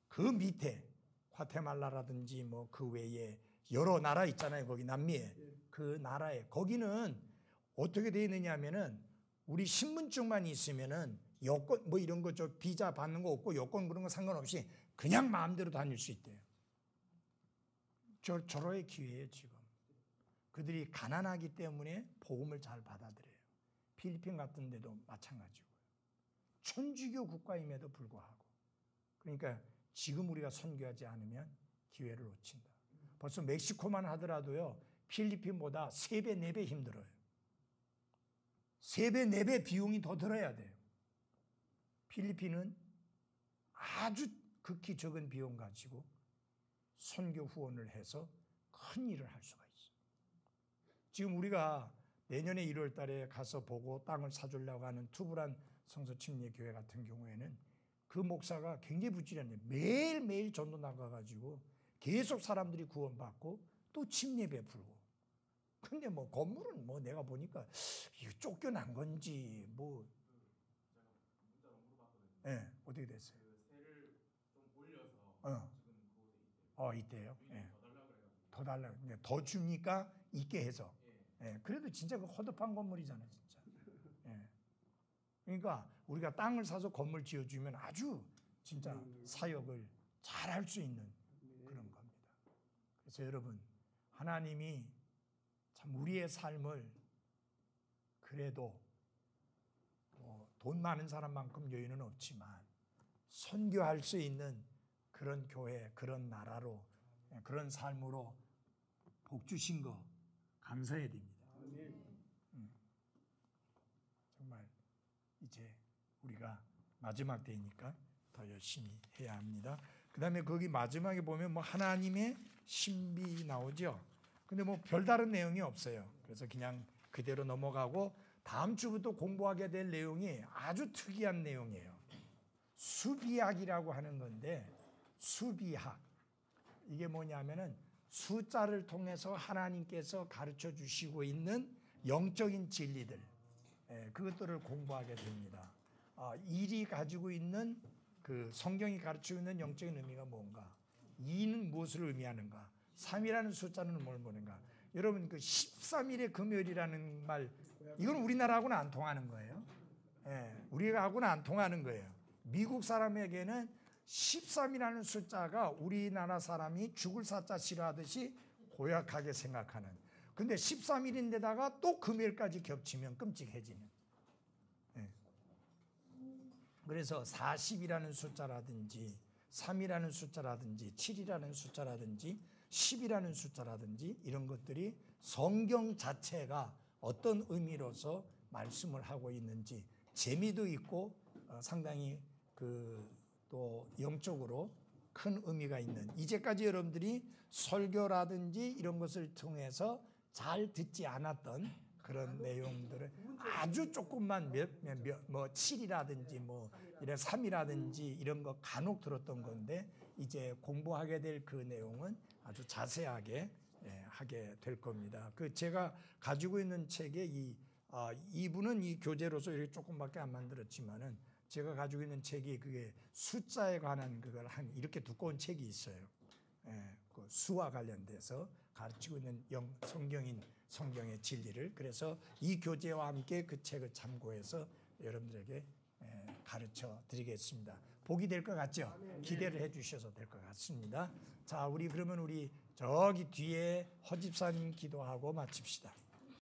A: 그 밑에 과테말라라든지 뭐 그 외에 여러 나라 있잖아요. 거기 남미에. 그 나라에. 거기는 어떻게 되어 있느냐 하면은 우리 신분증만 있으면은 여권 뭐 이런 거 저 비자 받는 거 없고 여권 그런 거 상관없이 그냥 마음대로 다닐 수 있대요. 저로의 기회예요, 지금. 그들이 가난하기 때문에 복음을 잘 받아들여요. 필리핀 같은 데도 마찬가지고요. 천주교 국가임에도 불구하고. 그러니까 지금 우리가 선교하지 않으면 기회를 놓친다. 벌써 멕시코만 하더라도요, 필리핀보다 3배, 4배 힘들어요. 3배, 4배 비용이 더 들어야 돼요. 필리핀은 아주 극히 적은 비용 가지고 선교 후원을 해서 큰 일을 할 수가 있어요. 지금 우리가 내년에 1월 달에 가서 보고 땅을 사주려고 하는 투브란 성서 침례 교회 같은 경우에는 그 목사가 굉장히 부지런해요. 매일매일 전도 나가가지고 계속 사람들이 구원받고 또 침례 베풀고. 근데 뭐 건물은 뭐 내가 보니까 이거 쫓겨난 건지 뭐.
C: 제가 문자로 물어봤거든요.
A: 네, 어떻게 됐어요?
C: 그 세를 좀 올려서 지금 그곳에 있대요.
A: 있대요. 예.
C: 더 달라고 그래가지고.
A: 더 달라고. 더 주니까 있게 해서. 예. 그래도 진짜 그 허접한 건물이잖아요, 진짜. 예. 그러니까 우리가 땅을 사서 건물 지어주면 아주 진짜 사역을 잘 할 수 있는 그런 겁니다. 그래서 여러분, 하나님이 참 우리의 삶을 그래도 뭐 돈 많은 사람만큼 여유는 없지만 선교할 수 있는 그런 교회, 그런 나라로, 그런 삶으로 복 주신 거 감사해야 됩니다. 정말 이제 우리가 마지막 때이니까 더 열심히 해야 합니다. 그 다음에 거기 마지막에 보면 뭐 하나님의 신비 나오죠. 근데 뭐 별다른 내용이 없어요. 그래서 그냥 그대로 넘어가고 다음 주부터 공부하게 될 내용이 아주 특이한 내용이에요. 수비학이라고 하는 건데, 수비학. 이게 뭐냐면은 숫자를 통해서 하나님께서 가르쳐 주시고 있는 영적인 진리들, 그것들을 공부하게 됩니다. 일이 가지고 있는 그 성경이 가르치고 있는 영적인 의미가 뭔가, 2는 무엇을 의미하는가, 3이라는 숫자는 뭘 보는가. 여러분 그 13일의 금요일이라는 말, 이건 우리나라하고는 안 통하는 거예요. 우리하고는 안 통하는 거예요. 미국 사람에게는 13이라는 숫자가 우리나라 사람이 죽을 사자 싫어하듯이 고약하게 생각하는. 근데 13일인데다가 또 금요일까지 겹치면 끔찍해지는. 그래서 40이라는 숫자라든지 3이라는 숫자라든지 7이라는 숫자라든지 10이라는 숫자라든지 이런 것들이 성경 자체가 어떤 의미로서 말씀을 하고 있는지 재미도 있고 상당히 또 영적으로 큰 의미가 있는, 이제까지 여러분들이 설교라든지 이런 것을 통해서 잘 듣지 않았던 그런 내용들을 아주 조금만 뭐 7이라든지 뭐 이런 3이라든지 이런 거 간혹 들었던 건데, 이제 공부하게 될 그 내용은 아주 자세하게 하게 될 겁니다. 그 제가 가지고 있는 책에 이분은 이 교재로서 이렇게 조금밖에 안 만들었지만은 제가 가지고 있는 책이 그게 숫자에 관한 그걸 한 이렇게 두꺼운 책이 있어요. 그 수와 관련돼서 가르치고 있는 성경의 진리를. 그래서 이 교재와 함께 그 책을 참고해서 여러분들에게 가르쳐 드리겠습니다. 복이 될 것 같죠? 기대를 해 주셔서 될 것 같습니다. 자, 그러면 우리 저기 뒤에 허집사님 기도하고 마칩시다.